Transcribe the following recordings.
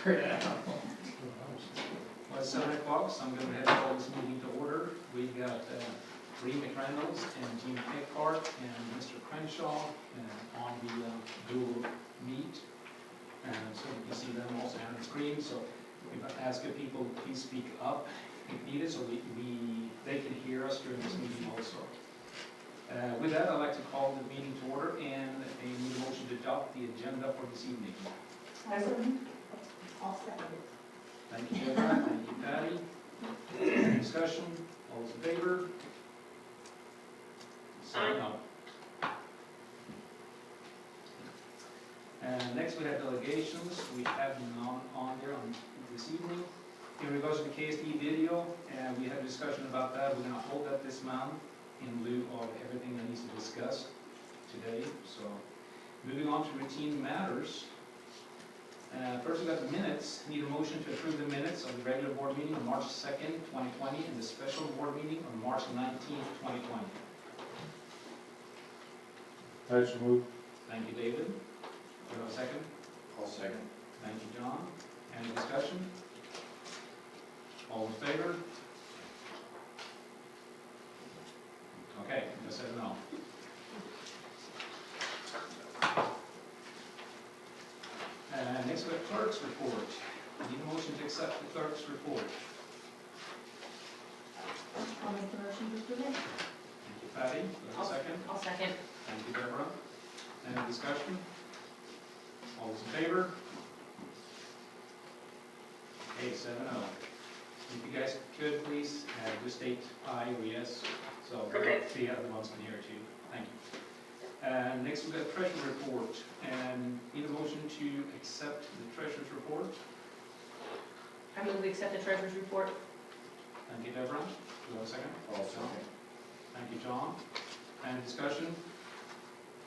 Yeah. Well, it's 7 o'clock, so I'm going to have call this meeting to order. We've got Bree McReynolds and Jean Eckhart and Mr. Crenshaw on the dual meet. So you can see them also on the screen. So we've asked if people please speak up if needed, so they can hear us during this meeting also. With that, I'd like to call the meeting to order and a need a motion to adopt the agenda for this evening. I'll second it. Thank you, Deborah. Thank you, Patty. Any discussion? All those in favor? Sign up. And next we have delegations. We have none on there this evening. In regards to the KSDE video, we had a discussion about that. We're going to hold that this month in lieu of everything that needs to be discussed today. So, moving on to routine matters. First, we got the minutes. Need a motion to approve the minutes of the regular board meeting on March 2nd, 2020, and the special board meeting on March 19th, 2020. I so move. Thank you, David. Do you have a second? I'll second. Thank you, John. Any discussion? All in favor? Okay, just said no. Next, we have clerk's report. Need a motion to accept the clerk's report. I'll make the motion to approve it. Thank you, Patty. Do you have a second? I'll second. Thank you, Deborah. Any discussion? All those in favor? Okay, 7-0. If you guys could please just state aye or yes, so the other ones can hear too. Thank you. Next, we've got treasurer's report, and need a motion to accept the treasurer's report. I move we accept the treasurer's report. Thank you, Deborah. Do you have a second? I'll second. Thank you, John. Any discussion?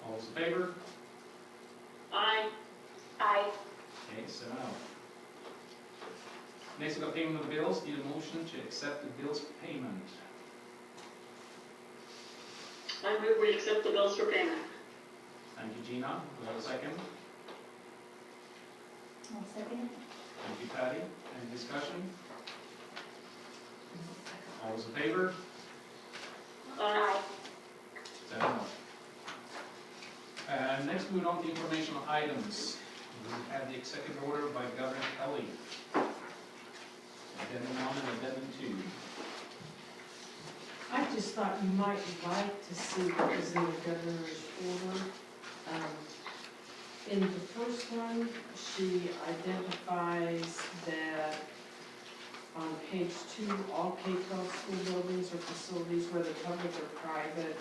All those in favor? Aye. Aye. Okay, 7-0. Next, we've got payment of the bills. Need a motion to accept the bills payment. I move we accept the bills for payment. Thank you, Gina. Do we have a second? I'll second. Thank you, Patty. Any discussion? All those in favor? Aye. 7-0. Next, moving on to informational items. We have the executive order by Governor Kelly. Addendum 1 and Addendum 2. I just thought you might like to see what is in the governor's order. In the first one, she identifies that on page 2, all K-12 school buildings or facilities, whether public or private,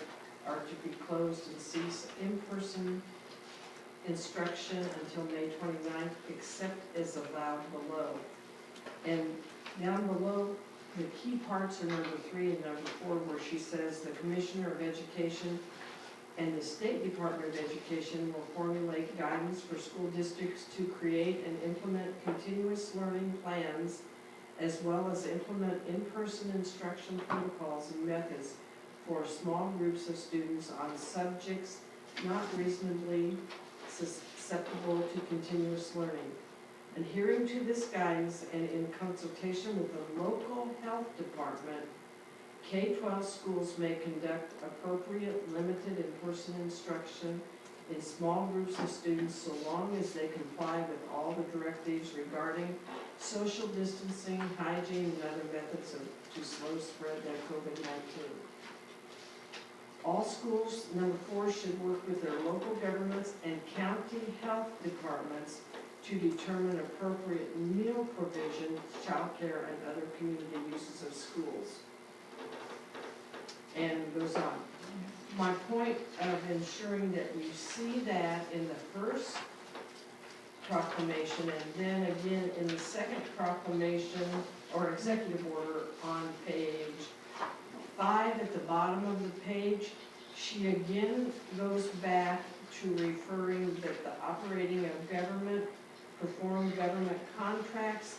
are to be closed and cease in-person instruction until May 29th, except as allowed below. And down below, the key parts are number 3 and number 4, where she says the Commissioner of Education and the State Department of Education will formulate guidance for school districts to create and implement continuous learning plans, as well as implement in-person instruction protocols and methods for small groups of students on subjects not reasonably susceptible to continuous learning. Adhering to this guidance and in consultation with the local health department, K-12 schools may conduct appropriate limited in-person instruction in small groups of students so long as they comply with all the directives regarding social distancing, hygiene, and other methods to slow spread of COVID-19. All schools, number 4, should work with their local governments and county health departments to determine appropriate meal provision, childcare, and other community uses of schools. And it goes on. My point of ensuring that you see that in the first proclamation and then again in the second proclamation or executive order on page 5 at the bottom of the page, she again goes back to referring that the operating of government, perform government contracts,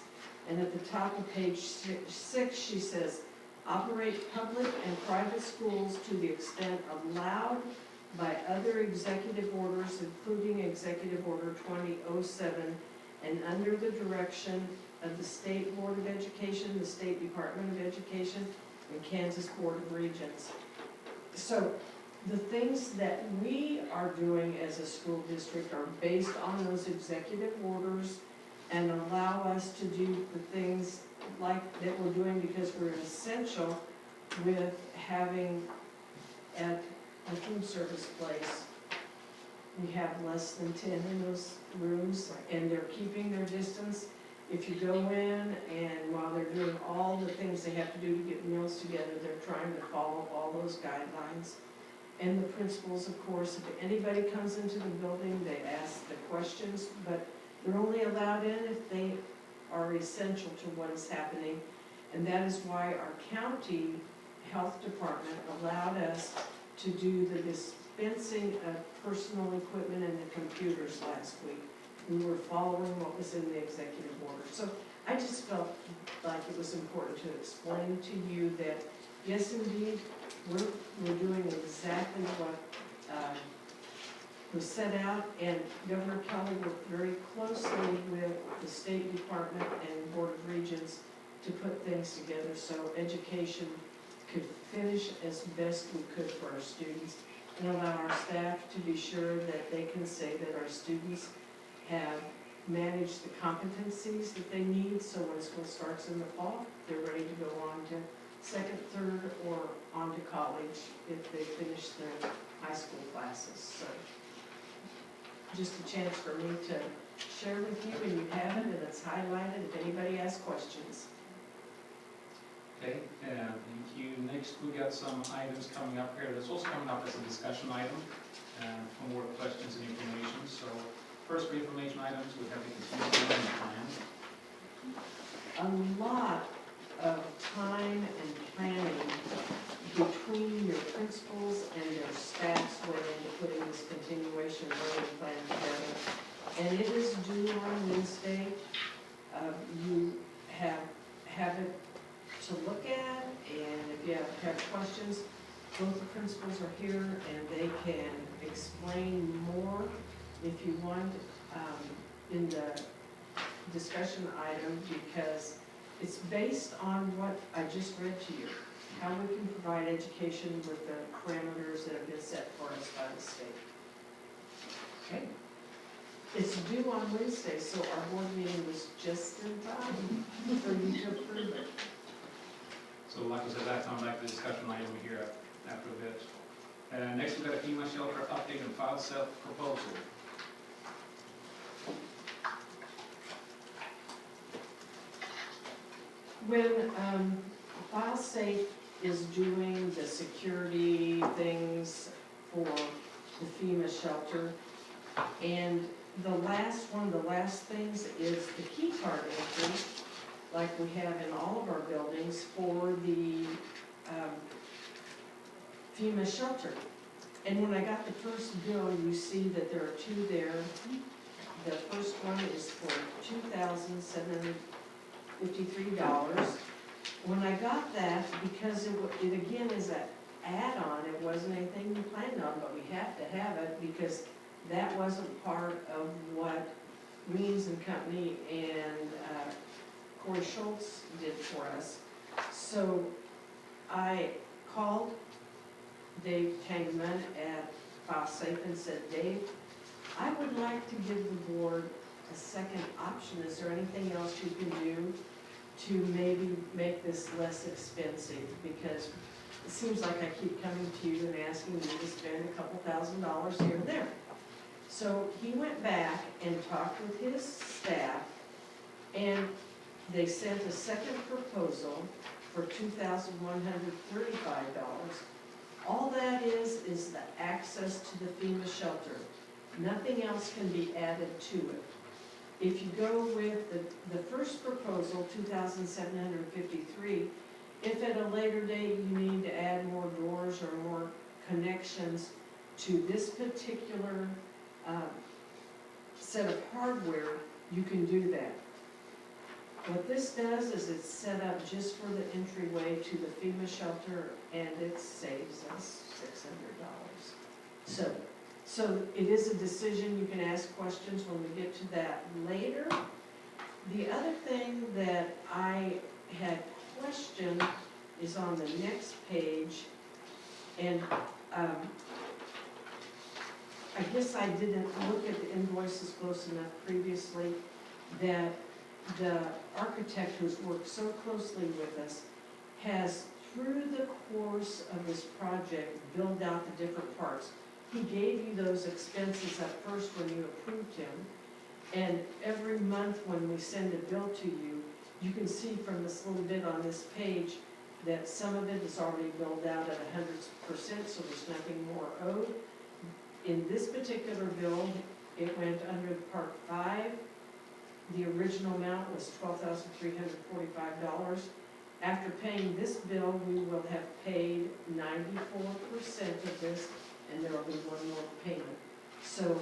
and at the top of page 6 she says, operate public and private schools to the extent allowed by other executive orders, including Executive Order 2007 and under the direction of the State Board of Education, the State Department of Education, and Kansas Board of Regents. So the things that we are doing as a school district are based on those executive orders and allow us to do the things like that we're doing because we're essential with having at a food service place. We have less than 10 in those rooms, and they're keeping their distance. If you go in and while they're doing all the things they have to do to get meals together, they're trying to follow all those guidelines. And the principals, of course, if anybody comes into the building, they ask the questions, but they're only allowed in if they are essential to what is happening. And that is why our county health department allowed us to do the dispensing of personal equipment and the computers last week. We were following what was in the executive order. So I just felt like it was important to explain to you that, yes, indeed, we're doing exactly what was set out, and Governor Kelly worked very closely with the State Department and Board of Regents to put things together so education could finish as best we could for our students and allow our staff to be sure that they can say that our students have managed the competencies that they need, so when school starts in the fall, they're ready to go on to second, third, or on to college if they finish their high school classes. So just a chance for me to share with you, and you have it, and it's highlighted if anybody has questions. Okay, thank you. Next, we got some items coming up here. That's also coming up as a discussion item for more questions and information. So first, for information items, we have the continuing learning plan. A lot of time and planning between your principals and their staffs went into putting this continuation learning plan together. And it is due on Wednesday. You have it to look at, and if you have questions, both the principals are here and they can explain more if you want in the discussion item, because it's based on what I just read to you, how we can provide education with the parameters that have been set for us by the state. Okay. It's due on Wednesday, so our board meeting was just in time for you to approve it. So like I said, that's on back to the discussion item here after a bit. Next, we've got a FEMA shelter update and file set proposal. When FileSafe is doing the security things for the FEMA shelter, and the last things is the key card entry, like we have in all of our buildings for the FEMA shelter. And when I got the first bill, you see that there are two there. The first one is for $2,753. When I got that, because it again is an add-on, it wasn't anything we planned on, but we have to have it because that wasn't part of what Reams and Company and Corey Schultz did for us. So I called Dave Tangman at FileSafe and said, Dave, I would like to give the board a second option. Is there anything else you can do to maybe make this less expensive? Because it seems like I keep coming to you and asking you to spend a couple $1,000s here and there. So he went back and talked with his staff, and they sent a second proposal for $2,135. All that is the access to the FEMA shelter. Nothing else can be added to it. If you go with the first proposal, $2,753, if at a later date you need to add more doors or more connections to this particular set of hardware, you can do that. What this does is it's set up just for the entryway to the FEMA shelter, and it saves us $600. So So it is a decision, you can ask questions when we get to that later. The other thing that I had questioned is on the next page, and I guess I didn't look at the invoices close enough previously, that the architect who's worked so closely with us has, through the course of this project, billed out the different parts. He gave you those expenses at first when you approved him, and every month when we send a bill to you, you can see from this little bit on this page that some of it is already billed out at 100%, so there's nothing more owed. In this particular bill, it went under Part 5. The original amount was $12,345. After paying this bill, we will have paid 94% of this, and there will be one more payment. So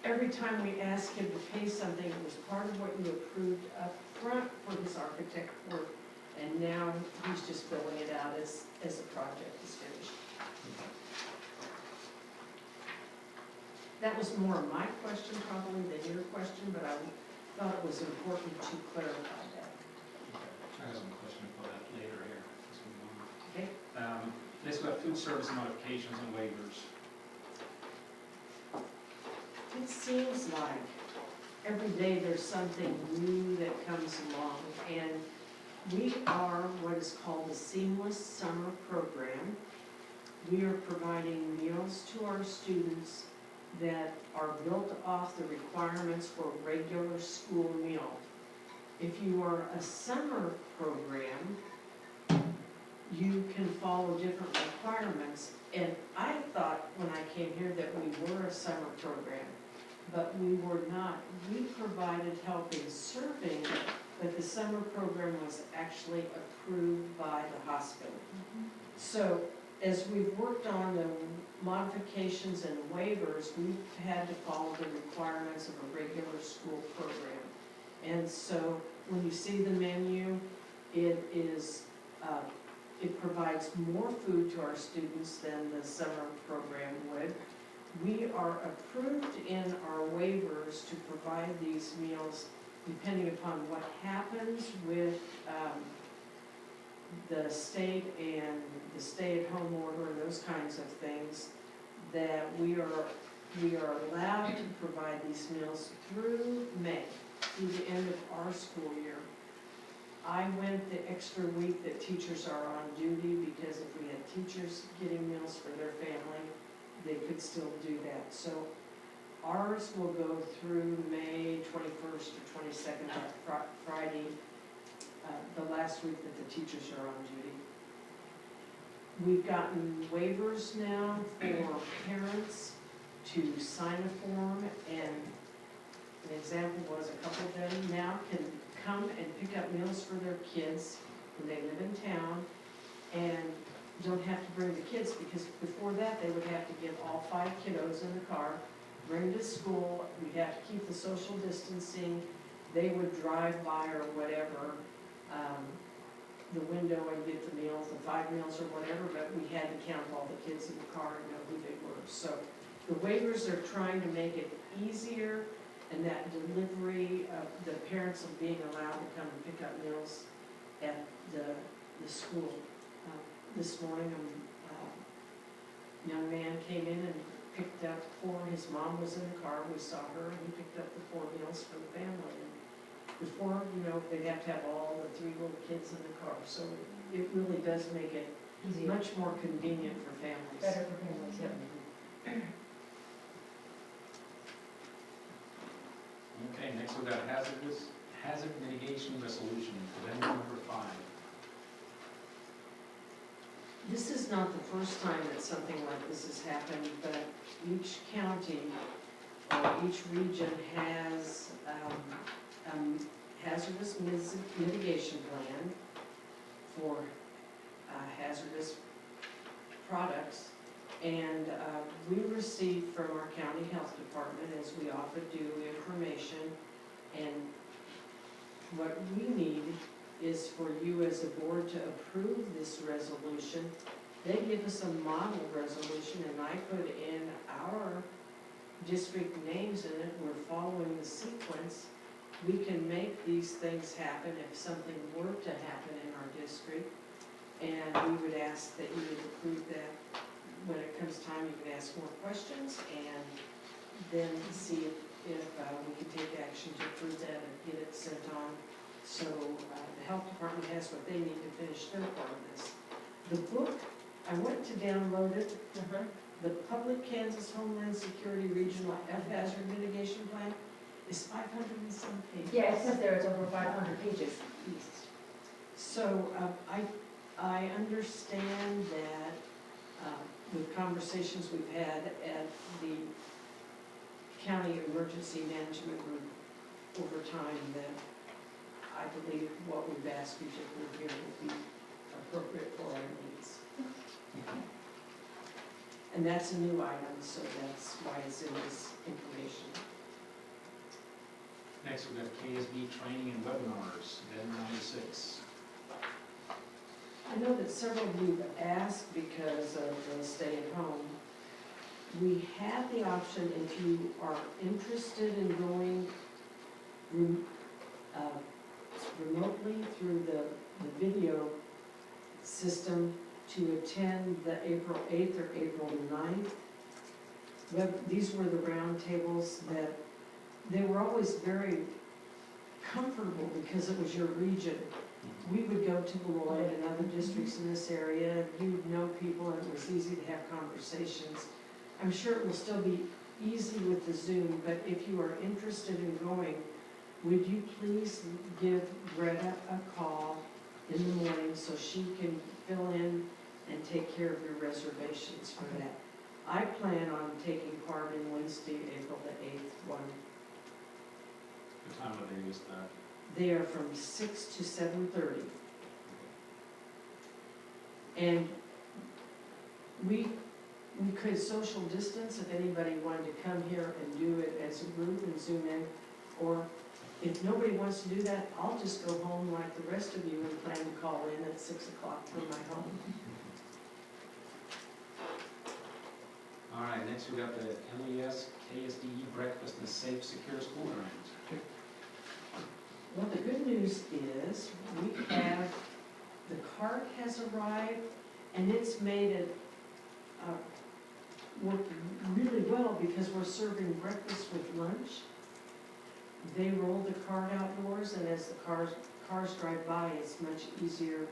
every time we ask him to pay something, it was part of what you approved up front for his architect work, and now he's just billing it out as the project is finished. That was more my question probably than your question, but I thought it was important to clarify that. I have some question for that later here. Let's move on. Okay? Next, we have food service modifications and waivers. It seems like every day there's something new that comes along, and we are what is called the Seamless Summer Program. We are providing meals to our students that are built off the requirements for a regular school meal. If you are a summer program, you can follow different requirements. And I thought when I came here that we were a summer program, but we were not. We provided help in serving, but the summer program was actually approved by the hospital. So as we've worked on the modifications and waivers, we've had to follow the requirements of a regular school program. And so when you see the menu, it provides more food to our students than the summer program would. We are approved in our waivers to provide these meals depending upon what happens with the state and the stay-at-home order and those kinds of things, that we are allowed to provide these meals through May, through the end of our school year. I went the extra week that teachers are on duty, because if we had teachers getting meals for their family, they could still do that. So ours will go through May 21st or 22nd, that Friday, the last week that the teachers are on duty. We've gotten waivers now for parents to sign a form, and an example was a couple of them now can come and pick up meals for their kids when they live in town, and don't have to bring the kids, because before that they would have to get all 5 kiddos in the car, bring to school, we'd have to keep the social distancing, they would drive by or whatever, the window and get the meals, the 5 meals or whatever, but we had to count all the kids in the car and know who they were. So the waivers are trying to make it easier, and that delivery of the parents of being allowed to come and pick up meals at the school. This morning, a young man came in and picked up 4, his mom was in the car, we saw her, and he picked up the 4 meals for the family. And before, they'd have to have all the 3 little kids in the car, so it really does make it much more convenient for families. Better for families, yep. Okay, next we've got hazard mitigation resolution, addendum number 5. This is not the first time that something like this has happened, but each county or each region has a hazardous mitigation plan for hazardous products. And we receive from our county health department, as we often do, information. And what we need is for you as a board to approve this resolution, they give us a model resolution, and I put in our district names in it, we're following the sequence. We can make these things happen if something were to happen in our district. And we would ask that you would approve that. When it comes time, you can ask more questions and then see if we can take action to approve that and get it sent on. So the health department has what they need to finish their part of this. The book, I went to download it. The Public Kansas Homeland Security Regional F Hazard Mitigation Plan is 500 and some pages. Yeah, it says there it's over 500 pages. So I understand that with conversations we've had at the County Emergency Management Group over time, that I believe what we've asked you to do here will be appropriate for our needs. And that's a new item, so that's why it's in this information. Next, we've got KSDE training and webinars, then 96. I know that several of you have asked because of the stay at home. We have the option, if you are interested in going remotely through the video system, to attend the April 8th or April 9th. These were the round tables that, they were always very comfortable because it was your region. We would go to Beloit and other districts in this area, you'd know people, and it was easy to have conversations. I'm sure it will still be easy with the Zoom, but if you are interested in going, would you please give Greta a call in the morning so she can fill in and take care of your reservations for that. I plan on taking part in Wednesday, April the 8th one. What time of day is that? They are from 6 to 7:30. And we could social distance if anybody wanted to come here and do it as a group and Zoom in, or if nobody wants to do that, I'll just go home like the rest of you and plan to call in at 6 o'clock from my home. All right, next we got the LES KSDE Breakfast and Safe Secure School Grant. Well, the good news is we have, the cart has arrived and it's made it work really well because we're serving breakfast with lunch. They roll the cart outdoors, and as the cars drive by, it's much easier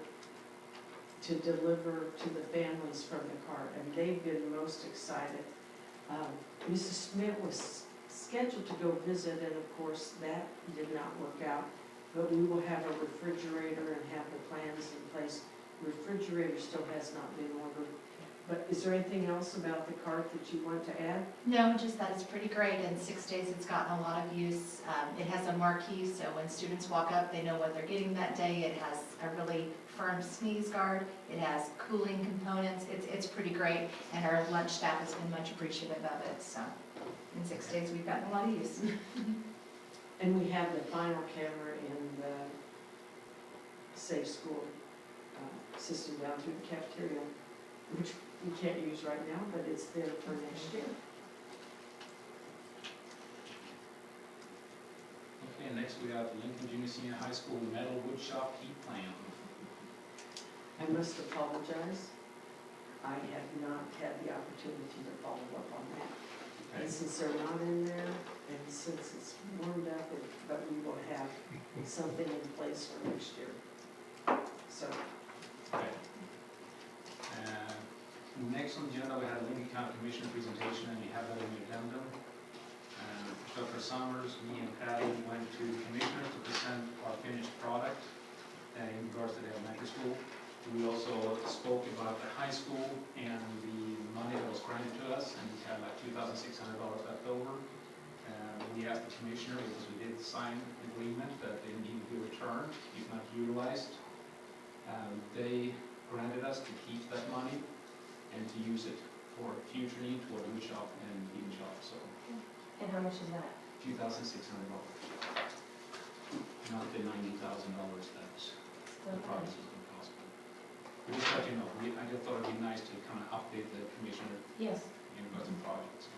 to deliver to the families from the cart, and they've been most excited. Mrs. Smith was scheduled to go visit, and of course that did not work out, but we will have a refrigerator and have the plans in place. Refrigerator still has not been ordered. But is there anything else about the cart that you want to add? No, just that it's pretty great. In 6 days, it's gotten a lot of use. It has a marquee, so when students walk up, they know what they're getting that day. It has a really firm sneeze guard. It has cooling components. It's pretty great, and our lunch staff has been much appreciative of it. So in 6 days, we've gotten a lot of use. And we have the final camera in the Safe School system down through the cafeteria, which we can't use right now, but it's there for next year. Okay, and next we got the Lincoln Junior Senior High School Metal Woodshop Heat Plan. I must apologize. I have not had the opportunity to follow up on that. And since they're not in there, and since it's warmed up, but we will have something in place for next year. So, Okay. Next on the agenda, we had a Lincoln County Commissioner presentation, and we have that in the addendum. Dr. Summers, me and Patty went to the commissioner to present our finished product in regards to the elementary school. We also spoke about the high school and the money that was granted to us, and we had like $2,600 left over. We asked the commissioner, because we did sign an agreement that they need to be returned if not utilized. They granted us to keep that money and to use it for future need toward wood shop and bean shop, so And how much is that? $2,600. Not the $90,000 that the project was going to cost. Just let you know, I just thought it'd be nice to kind of update the commissioner Yes. in regards to projects.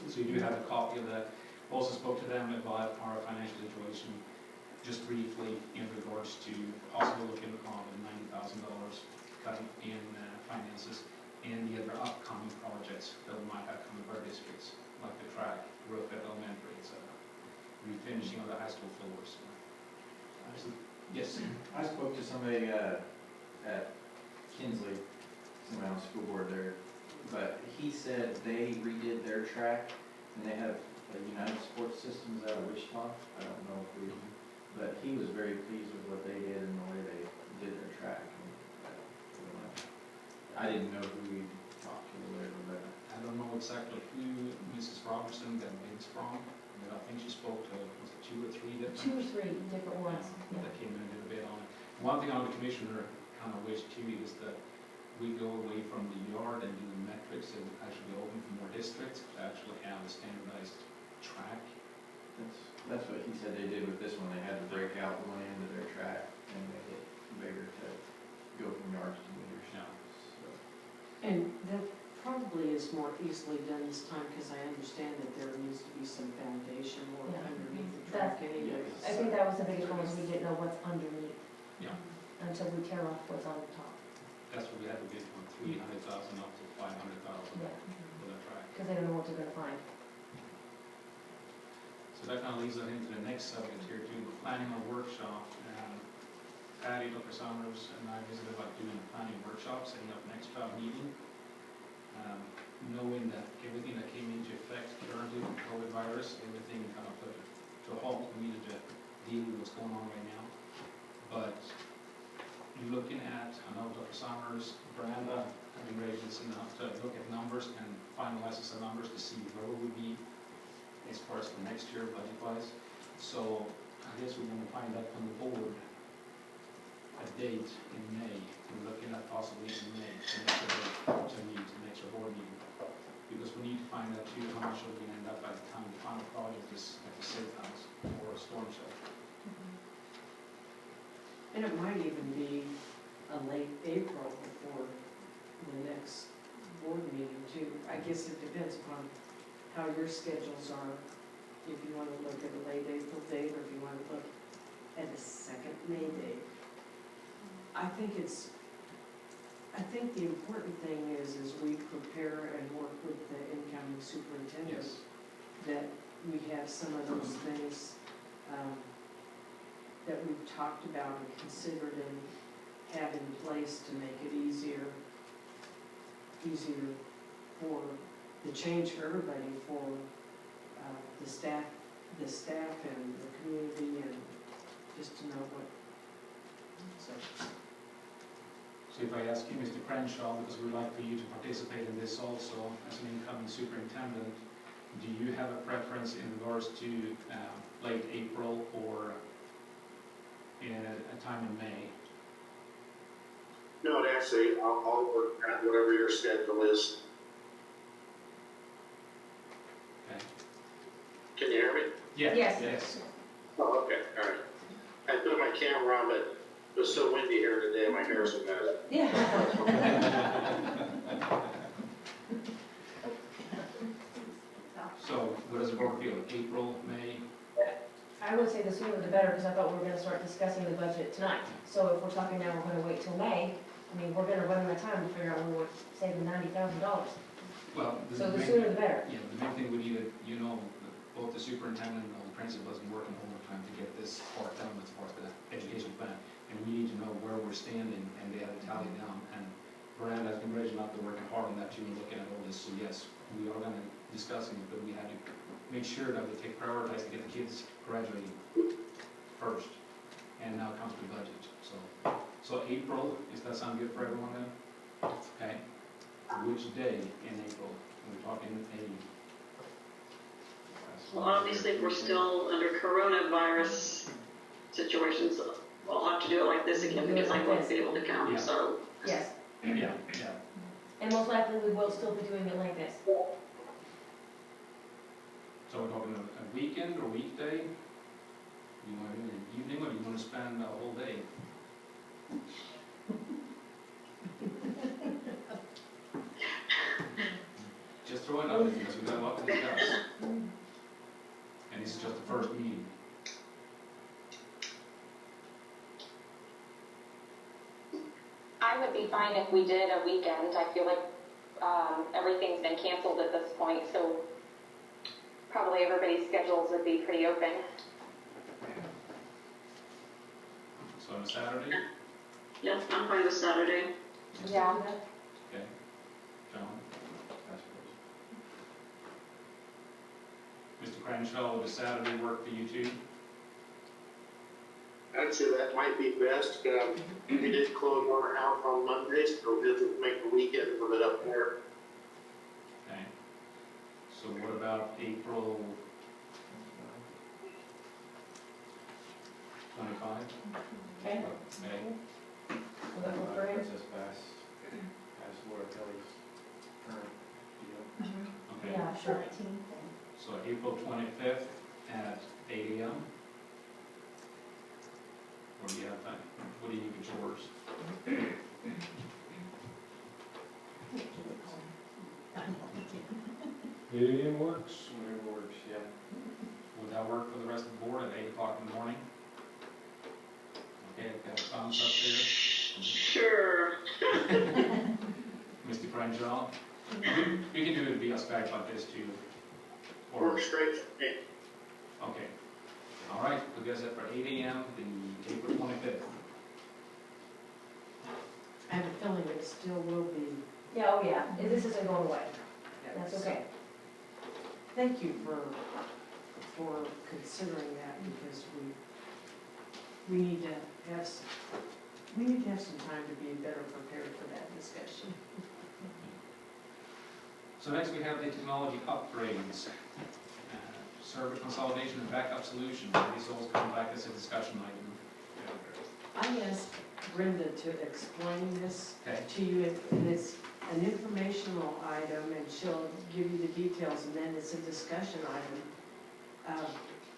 So you do have a copy of that. Also spoke to them about our financial situation, just briefly in regards to possibly looking on $90,000 cutting in finances and the other upcoming projects that we might have coming to our districts, like the track, roof at elementary, etc. Refinishing of the high school floors. Yes. I spoke to somebody at Kinsley, somebody on the school board there, but he said they redid their track, and they have a United Sports Systems out of Wichita. I don't know if we, but he was very pleased with what they did and the way they did their track. And, I didn't know who we talked to or whatever, but I don't know exactly who Mrs. Robertson got bids from, but I think she spoke to, was it 2 or 3 different? 2 or 3 different ones. Yeah. That came in and did a bid on it. One thing on the commissioner kind of wished too is that we go away from the yard and do the metrics and actually open for more districts to actually have a standardized track. that's what he said they did with this one. They had to break out one end of their track and make it bigger to go from yards to meters. Yeah. So, And that probably is more easily done this time, because I understand that there needs to be some foundation work Yeah. underneath the track anyways. I think that was the biggest one, was we didn't know what's underneath Yeah, until we tear off what's on the top. that's what we had to bid from 300,000 up to 500,000 Yeah. for the track. Because they don't know what they're gonna find. So that kind of leads us into the next subject here too, the planning a workshop. Patty, Dr. Summers, and I visited about doing a planning workshop, setting up an extra meeting. Knowing that everything that came into effect currently with COVID virus, everything kind of put to a halt. We needed to deal with what's going on right now. But looking at, I know Dr. Summers, Brenda, have been gracious enough to look at numbers and finalize the numbers to see where we would be as far as for next year budget-wise. So I guess we want to find out from the board a date in May. We're looking at possibly in May, to meet, the next board meeting. Because we need to find out too how much we're going to end up by the time the final project is at the safe house or a storm shelter. And it might even be a late April before the next board meeting too. I guess it depends upon how your schedules are. If you want to look at a late April date, or if you want to look at a second May date. I think the important thing is we prepare and work with the incoming superintendent. Yes. That we have some of those things that we've talked about and considered and have in place to make it easier for the change for everybody, for the staff and the community, and just to know what. So if I ask you, Mr. Crenshaw, because we'd like for you to participate in this also as an incoming superintendent, do you have a preference in regards to late April or in a time in May? No, Nancy, I'll work at whatever your schedule is. Okay. Can you hear me? Yeah. Yes. Yes. Oh, okay, all right. I put my camera on, but it was so windy here today, my hair's a mess. Yeah. So what does the board feel? April, May? I would say the sooner the better, because I thought we were gonna start discussing the budget tonight. So if we're talking now, we're gonna wait till May, I mean, we're gonna run out of time to figure out when we're saving $90,000. Well, So the main- sooner the better. Yeah, the main thing we need, both the superintendent and all the principals are working overtime to get this part done as far as the education plan. And we need to know where we're standing, and they have to tally down. And Brand has been great enough to working hard on that too, and looking at all this. So yes, we are gonna discuss it, but we have to make sure that we prioritize to get the kids graduating first. And now comes the budget. So April, does that sound good for everyone then? Okay. Which day in April? We're talking Well, obviously, if we're still under coronavirus situations, we'll have to do it like this again because I won't be able to come, Yeah. so. Yes, Yeah. and most likely we will still be doing it like this. So we're talking a weekend or weekday? You want to do it in the evening, or do you want to spend a whole day? I would be fine if we did a weekend. I feel like everything's been canceled at this point, so probably everybody's schedules would be pretty open. So on a Saturday? Yep, I'm fine with Saturday. Yeah. Okay. John? I suppose. Mr. Crenshaw, would a Saturday work for you too? I'd say that might be best. We did close our house on Monday, so we'll just make the weekend of it up there. Okay. So what about April 25? Okay. Okay. Will that work for you? Puts us past Laura Kelly's current deal. Okay. Yeah, sure. So April 25th at 8 a.m. Or do you have time? What do you need for yours? 8 a.m. works. Whatever works, yeah. Would that work for the rest of the board at 8 o'clock in the morning? Okay, I've got a thumbs up Sure. there. Mr. Crenshaw? We can do it via Skype like this too. Or, Work straight for me. okay. All right, we'll get set for 8 a.m. the April 25th. I have a feeling it still will be. Yeah, oh yeah, this isn't going away. That's okay. Thank you for considering that, because we need to have some time to be better prepared for that discussion. So next we have the technology upgrades. Server consolidation and backup solution. These all come back as a discussion item. I asked Brenda to explain this Okay. to you, and it's an informational item, and she'll give you the details, and then it's a discussion item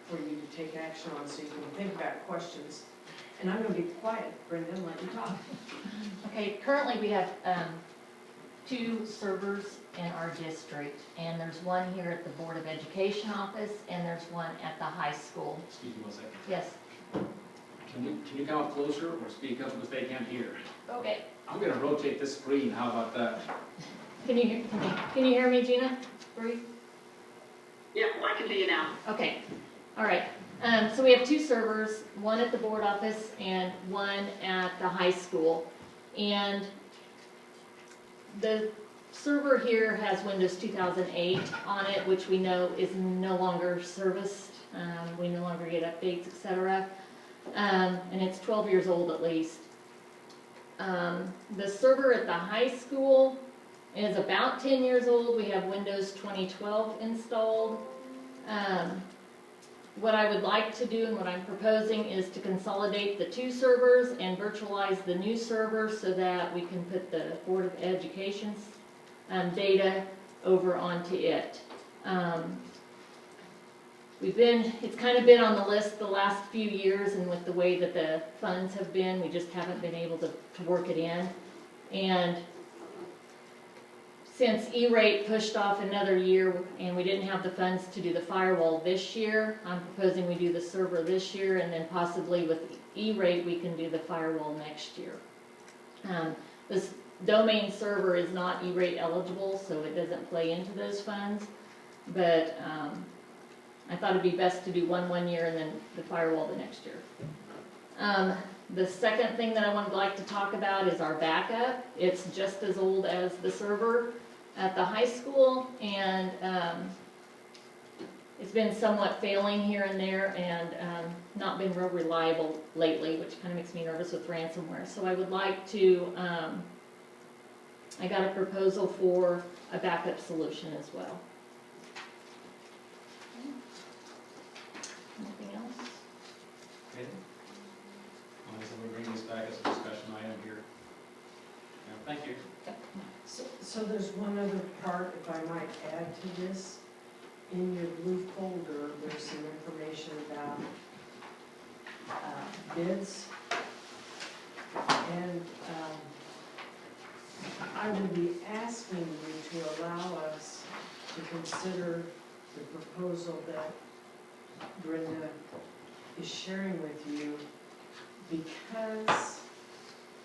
for you to take action on, so you can think about questions. And I'm going to be quiet, Brenda, and let you talk. Okay, currently we have 2 servers in our district, and there's one here at the Board of Education office, and there's one at the high school. Excuse me 1 second. Yes, Can you come up closer or speak up because they can't hear? okay. I'm gonna rotate this screen, how about that? Can you hear me, Gina? Bree? Yep, I can hear you now. Okay, all right. So we have 2 servers, one at the board office and one at the high school. And the server here has Windows 2008 on it, which we know is no longer serviced. We no longer get updates, etc. And it's 12 years old at least. The server at the high school is about 10 years old. We have Windows 2012 installed. What I would like to do and what I'm proposing is to consolidate the 2 servers and virtualize the new server so that we can put the Board of Education's data over onto it. It's kind of been on the list the last few years, and with the way that the funds have been, we just haven't been able to work it in. And since E-rate pushed off another year and we didn't have the funds to do the firewall this year, I'm proposing we do the server this year, and then possibly with E-rate we can do the firewall next year. This domain server is not E-rate eligible, so it doesn't play into those funds, but I thought it'd be best to do one year and then the firewall the next year. The second thing that I would like to talk about is our backup. It's just as old as the server at the high school, and it's been somewhat failing here and there, and not been real reliable lately, which kind of makes me nervous with ransomware. So I would like to, I got a proposal for a backup solution as well. Anything else? Okay. Well, so we bring this back as a discussion item here. Yeah, thank you. So there's one other part, if I might add to this. In your blue folder, there's some information about bids. And I would be asking you to allow us to consider the proposal that Brenda is sharing with you, because,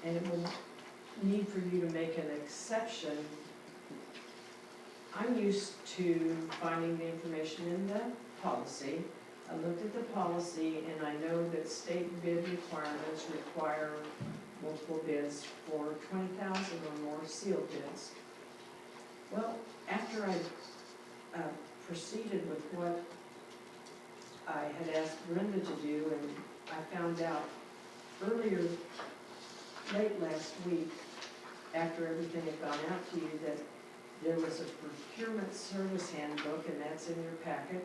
and it will need for you to make an exception. I'm used to finding the information in the policy. I looked at the policy and I know that state bid requirements require multiple bids for 20,000 or more sealed bids. Well, after I proceeded with what I had asked Brenda to do, and I found out late last week, after everything had gone out to you, that there was a procurement service handbook, and that's in your packet.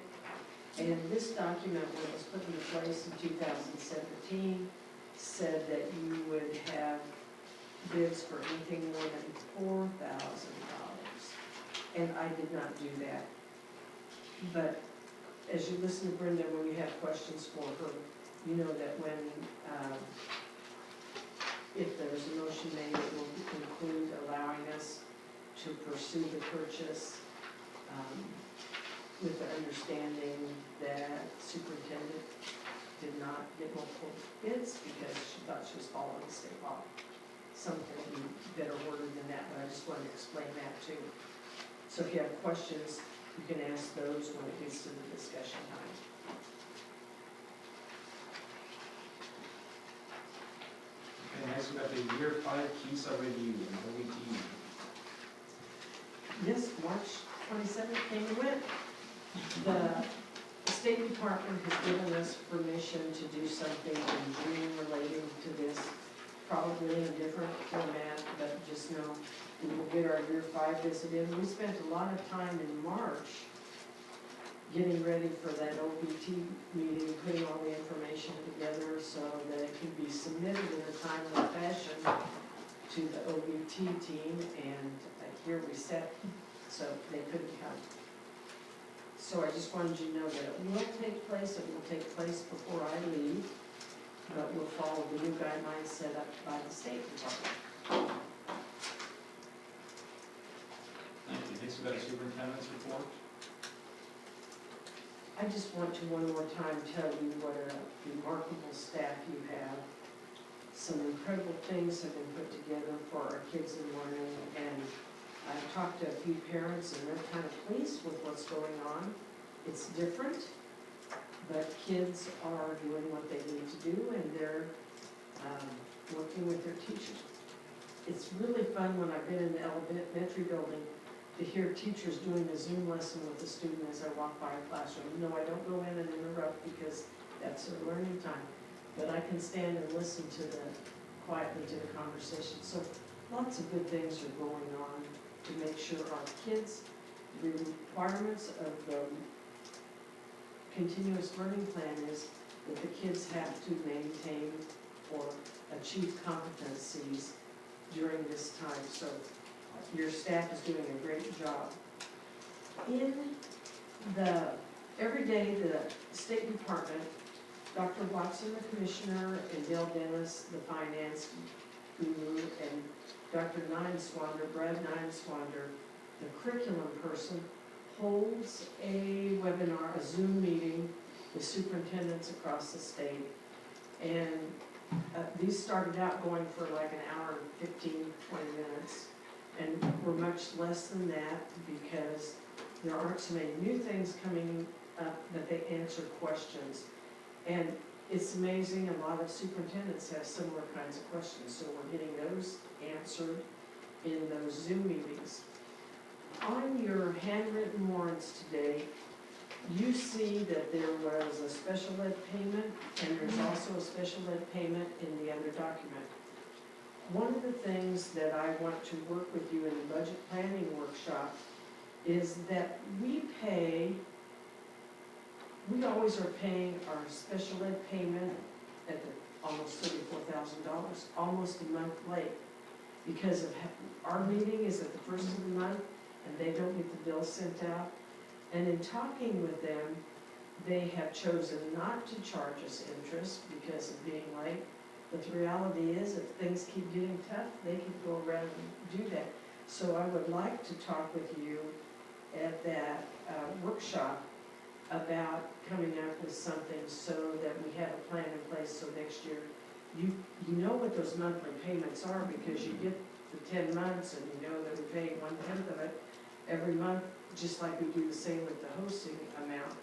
And this document, when it was put into place in 2017, said that you would have bids for anything more than $4,000. And I did not do that. But as you listen to Brenda, when you have questions for her, you know that when, if there's a motion made, it will include allowing us to pursue the purchase with the understanding that superintendent did not get multiple bids because she thought she was following state law. Something better worded than that, but I just wanted to explain that too. So if you have questions, you can ask those when it gets to the discussion time. Okay, next we got the year 5 KISA review and OET. Yes, March 27th came and went. The State Department has given us permission to do something in June relating to this, probably in a different format, but just know we will get our year 5 visit in. We spent a lot of time in March getting ready for that OBT meeting, putting all the information together so that it could be submitted in a timely fashion to the OBT team, and here we sat, so they couldn't come. So I just wanted you to know that it will take place before I leave, but we'll follow the new guidelines set up by the State Department. Thank you. Next we got a superintendent's report. I just want to one more time tell you what a remarkable staff you have. Some incredible things have been put together for our kids in learning, and I've talked to a few parents and they're kind of pleased with what's going on. It's different, but kids are doing what they need to do, and they're working with their teachers. It's really fun when I've been in the elementary building to hear teachers doing a Zoom lesson with a student as I walk by a classroom. No, I don't go in and interrupt because that's their learning time, but I can stand and listen quietly to the conversation. So lots of good things are going on to make sure our kids, the requirements of the continuous learning plan is that the kids have to maintain or achieve competencies during this time. So your staff is doing a great job. Every day, the State Department, Dr. Watson, the commissioner, and Dale Dennis, the finance guru, and Dr. Brad Nineswander, the curriculum person, holds a webinar, a Zoom meeting with superintendents across the state. And these started out going for like an hour and 15, 20 minutes. And we're much less than that because there aren't so many new things coming up that they answer questions. And it's amazing, a lot of superintendents have similar kinds of questions, so we're getting those answered in those Zoom meetings. On your handwritten warrants today, you see that there was a special ed payment, and there's also a special ed payment in the other document. One of the things that I want to work with you in the budget planning workshop is that we always are paying our special ed payment at almost $34,000, almost a month late, because of our meeting is at the first of the month, and they don't get the bill sent out. And in talking with them, they have chosen not to charge us interest because of being late. But the reality is, if things keep getting tough, they can go around and do that. So I would like to talk with you at that workshop about coming up with something so that we have a plan in place so next year you know what those monthly payments are, because you get the 10 months, and you know that we're paying 1/10 of it every month, just like we do the same with the hosting amount.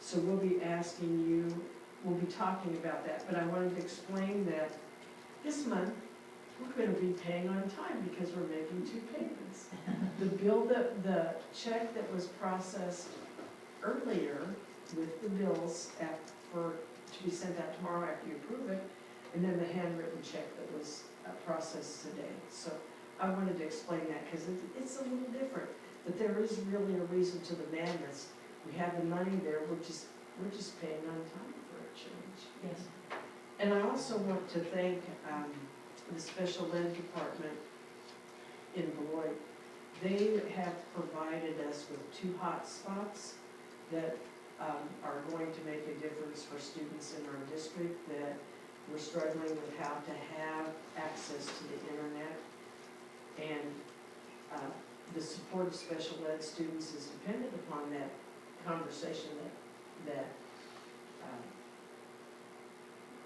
So we'll be asking you, we'll be talking about that, but I wanted to explain that this month, we're gonna be paying on time because we're making 2 payments. The check that was processed earlier with the bills to be sent out tomorrow after you approve it, and then the handwritten check that was processed today. So I wanted to explain that because it's a little different, but there is really a reason to the madness. We have the money there, we're just paying on time for a change. Yes. And I also want to thank the special ed department in Beloit. They have provided us with 2 hot spots that are going to make a difference for students in our district that we're struggling with how to have access to the internet. And the support of special ed students is dependent upon that conversation that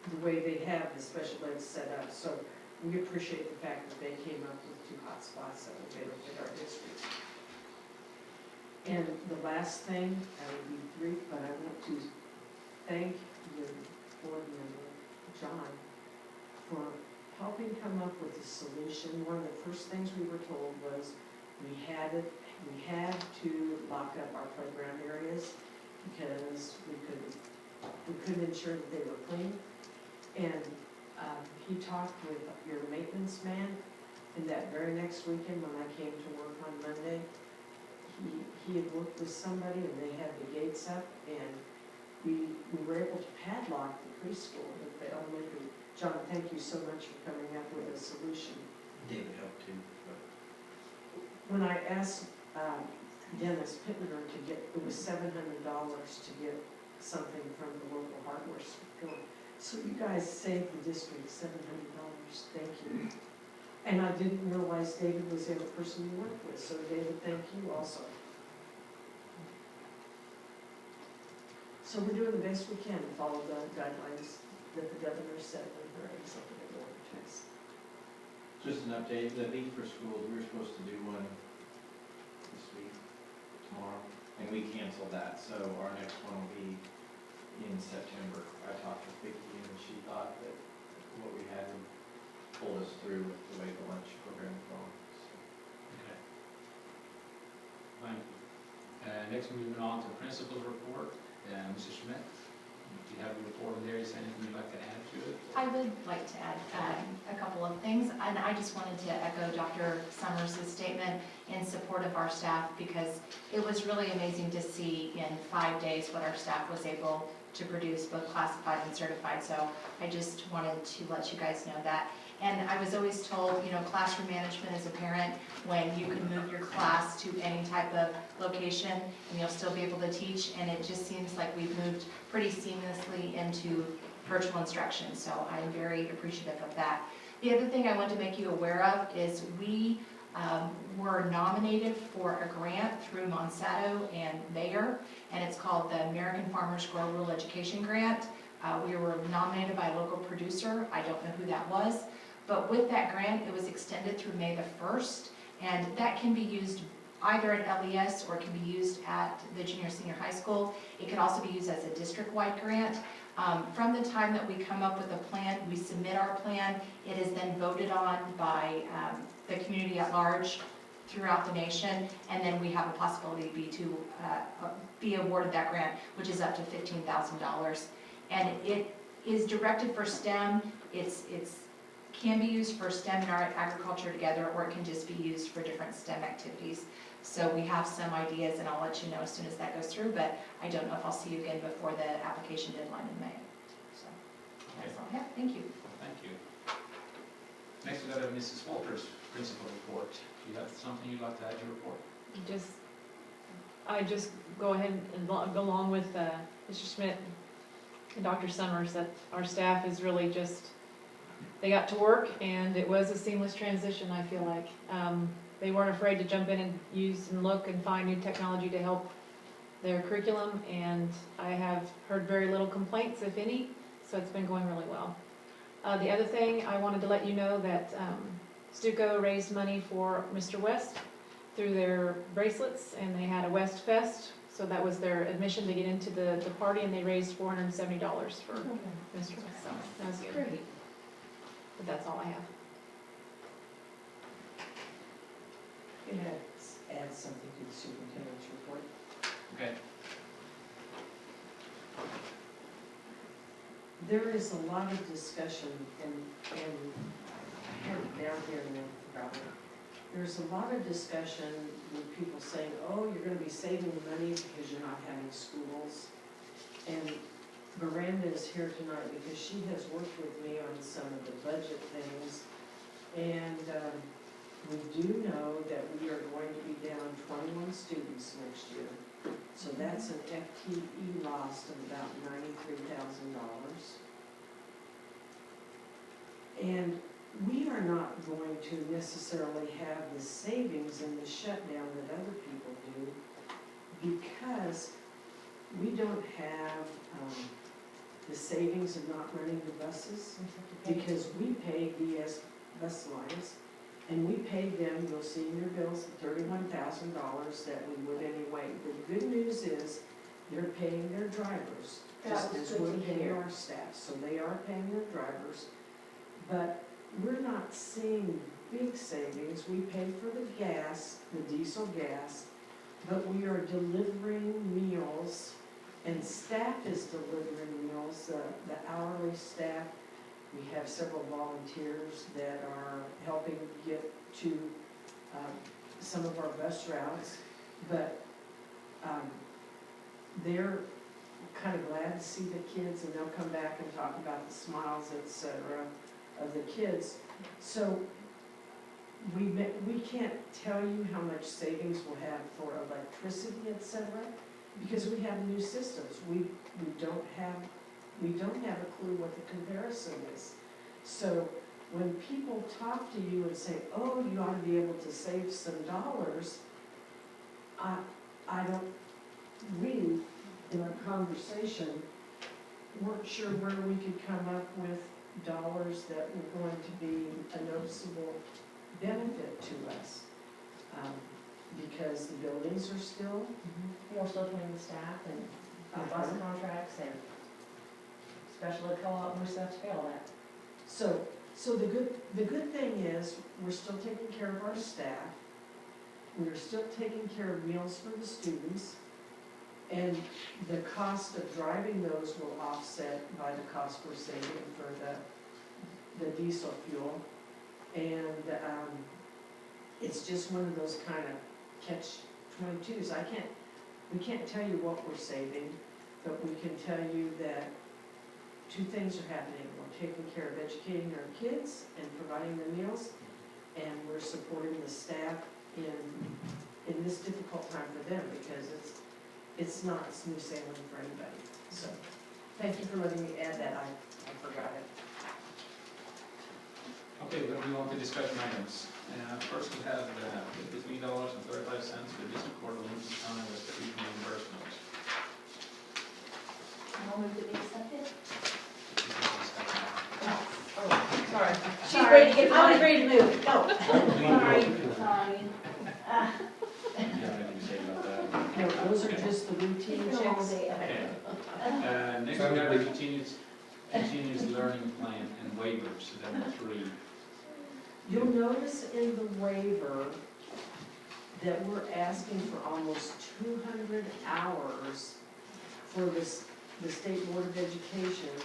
the way they have the special ed set up. So we appreciate the fact that they came up with 2 hot spots that will benefit our district. And the last thing, I will be brief, but I want to thank the board member, John, for helping come up with a solution. One of the first things we were told was we had to lock up our playground areas because we couldn't ensure that they were clean. And he talked with your maintenance man, and that very next weekend when I came to work on Monday, he had worked with somebody and they had the gates up, and we were able to padlock the preschool at the elementary. John, thank you so much for coming up with a solution. David helped too. When I asked Dennis Pittner to get, it was $700 to get something from the local hardware store. So you guys saved the district $700. Thank you. And I didn't realize David was the other person you worked with. So David, thank you also. So we're doing the best we can to follow the guidelines that the governor set in her executive orders. Just an update, the Beat for Schools, we were supposed to do one this week, tomorrow, and we canceled that, so our next one will be in September. I talked with Vicki and she thought that what we had would pull us through with the way the lunch program is going. So. Okay. Thank you. Next, moving on to principal's report. Mrs. Schmidt, do you have a report in there? Is there anything you'd like to add to it? I would like to add a couple of things, and I just wanted to echo Dr. Summers' statement in support of our staff, because it was really amazing to see in 5 days what our staff was able to produce, both classified and certified. So I just wanted to let you guys know that. And I was always told, you know, classroom management as a parent, when you can move your class to any type of location and you'll still be able to teach, and it just seems like we've moved pretty seamlessly into virtual instruction. So I'm very appreciative of that. The other thing I want to make you aware of is we were nominated for a grant through Monsanto and Bayer, and it's called the American Farmers Grow Rural Education Grant. We were nominated by a local producer. I don't know who that was. But with that grant, it was extended through May the 1st, and that can be used either at LES or it can be used at the junior senior high school. It can also be used as a district-wide grant. From the time that we come up with a plan, we submit our plan, it is then voted on by the community at large throughout the nation, and then we have a possibility to be awarded that grant, which is up to $15,000. And it is directed for STEM. It's can be used for STEM and art, agriculture together, or it can just be used for different STEM activities. So we have some ideas, and I'll let you know as soon as that goes through, but I don't know if I'll see you again before the application deadline in May. So that's all I have. Thank you. Thank you. Next, we have Mrs. Walters' principal report. Do you have something you'd like to add to your report? I just go ahead and go along with Mr. Schmidt and Dr. Summers, that our staff is really just, they got to work, and it was a seamless transition, I feel like. They weren't afraid to jump in and use and look and find new technology to help their curriculum, and I have heard very little complaints, if any, so it's been going really well. The other thing, I wanted to let you know that Stuco raised money for Mr. West through their bracelets, and they had a West Fest, so that was their admission to get into the party, and they raised $470 for Mr. West, so that was good. Great. But that's all I have. Can I add something to the superintendent's report? Okay. There is a lot of discussion, and I had it down here and then forgot it. There's a lot of discussion with people saying, oh, you're gonna be saving money because you're not having schools. And Miranda is here tonight because she has worked with me on some of the budget things. And we do know that we are going to be down 21 students next year. So that's an FTE loss of about $93,000. And we are not going to necessarily have the savings in the shutdown that other people do because we don't have the savings of not running the buses because we pay DS Bus Lines and we paid them, you'll see in your bills, $31,000 that we would anyway. The good news is they're paying their drivers just as we're paying our staff. So they are paying their drivers, but we're not seeing big savings. We pay for the gas, the diesel gas, but we are delivering meals, and staff is delivering meals, the hourly staff. We have several volunteers that are helping get to some of our bus routes, but they're kind of glad to see the kids, and they'll come back and talk about the smiles, etc., of the kids. So we can't tell you how much savings we'll have for electricity, etc., because we have new systems. We don't have a clue what the comparison is. So when people talk to you and say, oh, you ought to be able to save some dollars, I don't, we, in our conversation, weren't sure where we could come up with dollars that were going to be a noticeable benefit to us. Because the buildings are still. We're still paying the staff and bus contracts and special ed co-op, we still have to pay all that. So the good thing is, we're still taking care of our staff. We're still taking care of meals for the students. And the cost of driving those will offset by the cost we're saving for the diesel fuel. And it's just one of those kind of catch-22s. We can't tell you what we're saving, but we can tell you that two things are happening. We're taking care of educating our kids and providing them meals, and we're supporting the staff in this difficult time for them, because it's not smooth sailing for anybody. So thank you for letting me add that. I forgot it. Okay, we're going to move on to discussion items. First, we have $53.35 for district court of Lincoln County restitution reimbursement. I'll move to be accepted. Oh, sorry. She's ready to get, I was ready to move. Go. Sorry. You have anything to say about that? No, those are just the routine checks. Okay. Next, we have the continuous learning plan and waivers, number 3. You'll notice in the waiver that we're asking for almost 200 hours for the State Board of Education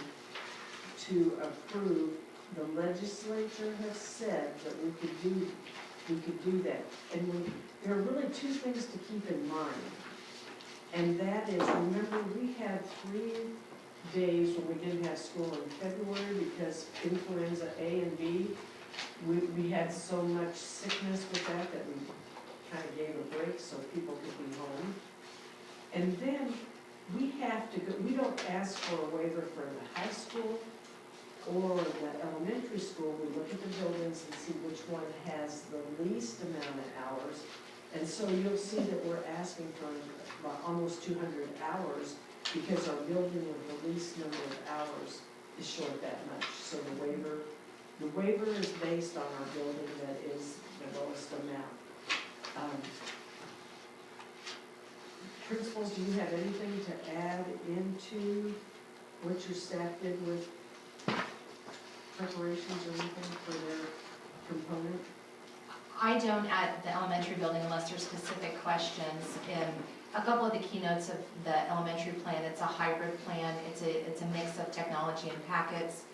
to approve. The legislature has said that we could do that. And there are really two things to keep in mind. And that is, remember, we had 3 days when we didn't have school in February because influenza A and B. We had so much sickness with that we kind of gave a break so people could be home. And then we have to go, we don't ask for a waiver for the high school or the elementary school. We look at the buildings and see which one has the least amount of hours. And so you'll see that we're asking for almost 200 hours because our building with the least number of hours is short that much. So the waiver the waiver is based on our building that is the lowest amount. Principals, do you have anything to add into what your staff did with preparations or anything for their component? I don't at the elementary building unless there's specific questions. In a couple of the keynotes of the elementary plan, it's a hybrid plan. It's a mix of technology and packets.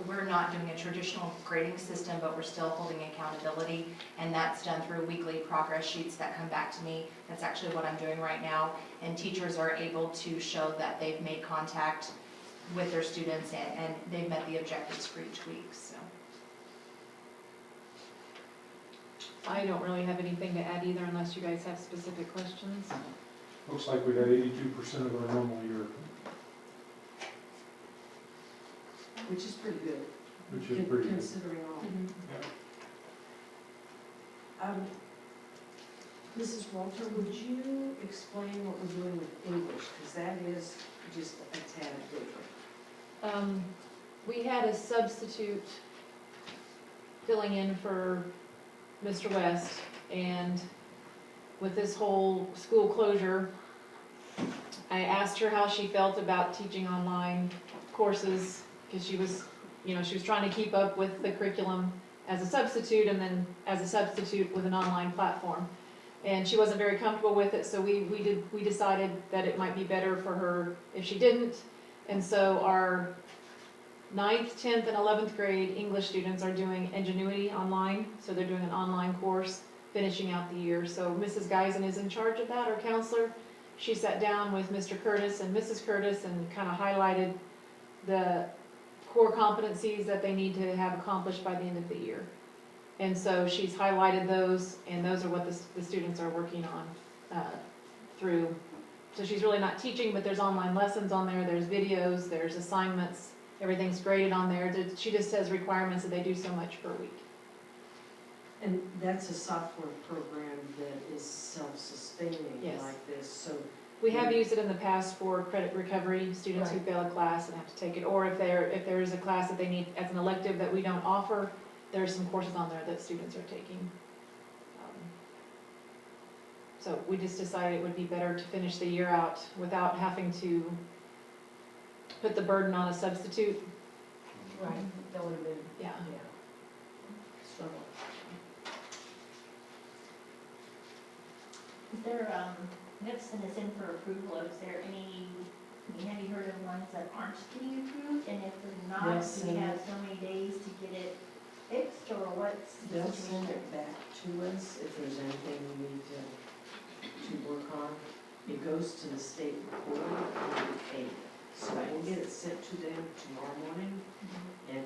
We're not doing a traditional grading system, but we're still holding accountability, and that's done through weekly progress sheets that come back to me. That's actually what I'm doing right now, and teachers are able to show that they've made contact with their students and they've met the objectives for each week, so. I don't really have anything to add either unless you guys have specific questions. Looks like we got 82% of our normal year, Which is pretty good. which is pretty good. Considering all. Mrs. Walter, would you explain what we're doing with English? Because that is just a tad different. We had a substitute filling in for Mr. West, and with this whole school closure, I asked her how she felt about teaching online courses, because she was trying to keep up with the curriculum as a substitute and then as a substitute with an online platform. And she wasn't very comfortable with it, so we decided that it might be better for her if she didn't. And so our 9th, 10th, and 11th grade English students are doing Ingenuity online, so they're doing an online course finishing out the year. So Mrs. Geisen is in charge of that, our counselor. She sat down with Mr. Curtis and Mrs. Curtis and kind of highlighted the core competencies that they need to have accomplished by the end of the year. And so she's highlighted those, and those are what the students are working on through. So she's really not teaching, but there's online lessons on there, there's videos, there's assignments, everything's graded on there. She just has requirements that they do so much per week. And that's a software program that is self-sustaining Yes. like this, so. We have used it in the past for credit recovery, students who Right. fail a class and have to take it, or if there is a class that they need as an elective that we don't offer, there's some courses on there that students are taking. So we just decided it would be better to finish the year out without having to put the burden on a substitute. Right, that would have been, Yeah. struggle. Is there, next send this in for approval, is there any, have you heard of ones that aren't getting approved? And if they're not, Yes, do we and- have so many days to get it fixed, or what's the They'll situation? send it back to us if there's anything we need to work on. It goes to the state recorder on the 8th. So we'll get it sent to them tomorrow morning, and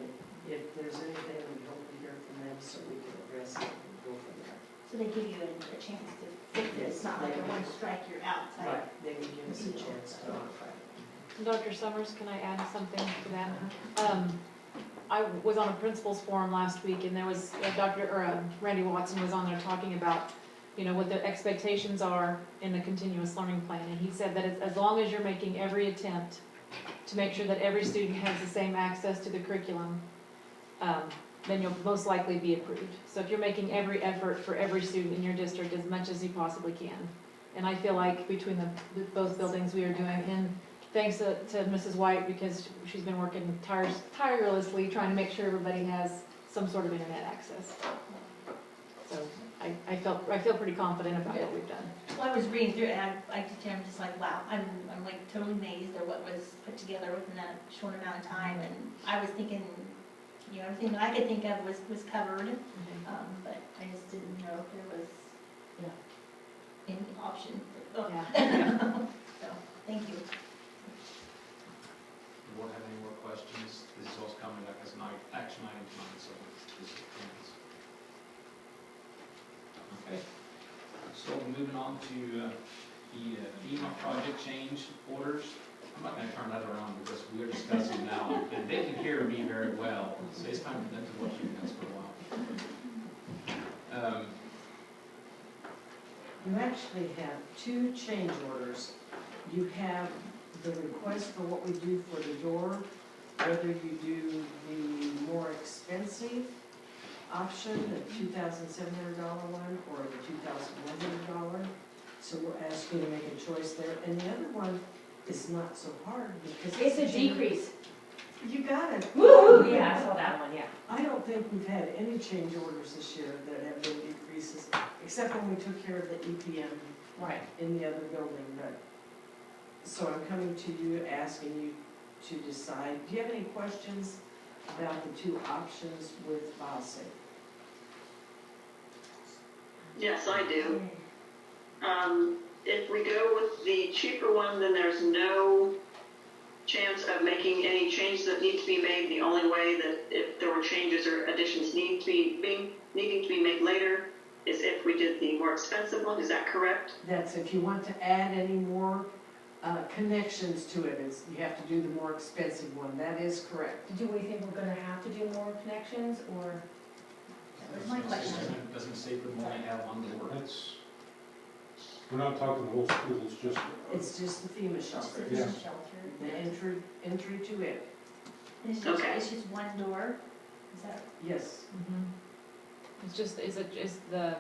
if there's anything, we hope to hear from them so we can address it and go from there. So they give you a chance to fix it, it's not like a one strike, you're out type. Right, they will give us a chance to. Dr. Summers, can I add something to that? I was on a principal's forum last week, and there was Randy Watson was on there talking about, what the expectations are in the continuous learning plan. And he said that as long as you're making every attempt to make sure that every student has the same access to the curriculum, then you'll most likely be approved. So if you're making every effort for every student in your district as much as you possibly can. And I feel like between both buildings we are doing, and thanks to Mrs. White, because she's been working tirelessly trying to make sure everybody has some sort of internet access. So I feel pretty confident about what we've done. Well, I was reading through it, and I'm just like, wow, I'm like totally amazed at what was put together within that short amount of time, and I was thinking, everything that I could think of was covered, but I just didn't know if there was, any option. Yeah. So, thank you. Board have any more questions? This is also coming up as an action item tonight, so this is okay. So moving on to the FEMA project change orders. I'm not going to turn that around because we're discussing now, and they can hear me very well, so it's time for them to watch you guys for a while. You actually have two change orders. You have the request for what we do for the door, whether you do the more expensive expensive option, the $2,700 one, or the $2,100. So we're asking you to make a choice there. And the other one is not so hard because It's a decrease. You got it. Woo, yeah, I saw that one, yeah. I don't think we've had any change orders this year that have been decreases, except when we took care of the EPM Right. in the other building, but, so I'm coming to you, asking you to decide. Do you have any questions about the two options with FileSafe? Yes, I do. If we go with the cheaper one, then there's no chance of making any changes that need to be made. The only way that if there were changes or additions needing to be made later is if we did the more expensive one. Is that correct? That's if you want to add any more connections to it, you have to do the more expensive one. That is correct. Do we think we're gonna have to do more connections, or? That was my question. Doesn't say we only have one door. That's, we're not talking the whole school, it's just, It's just the FEMA Just shelter, the Yeah. shelter. the entry to it. And it's Okay. just one door? Is that? Yes, It's just, is the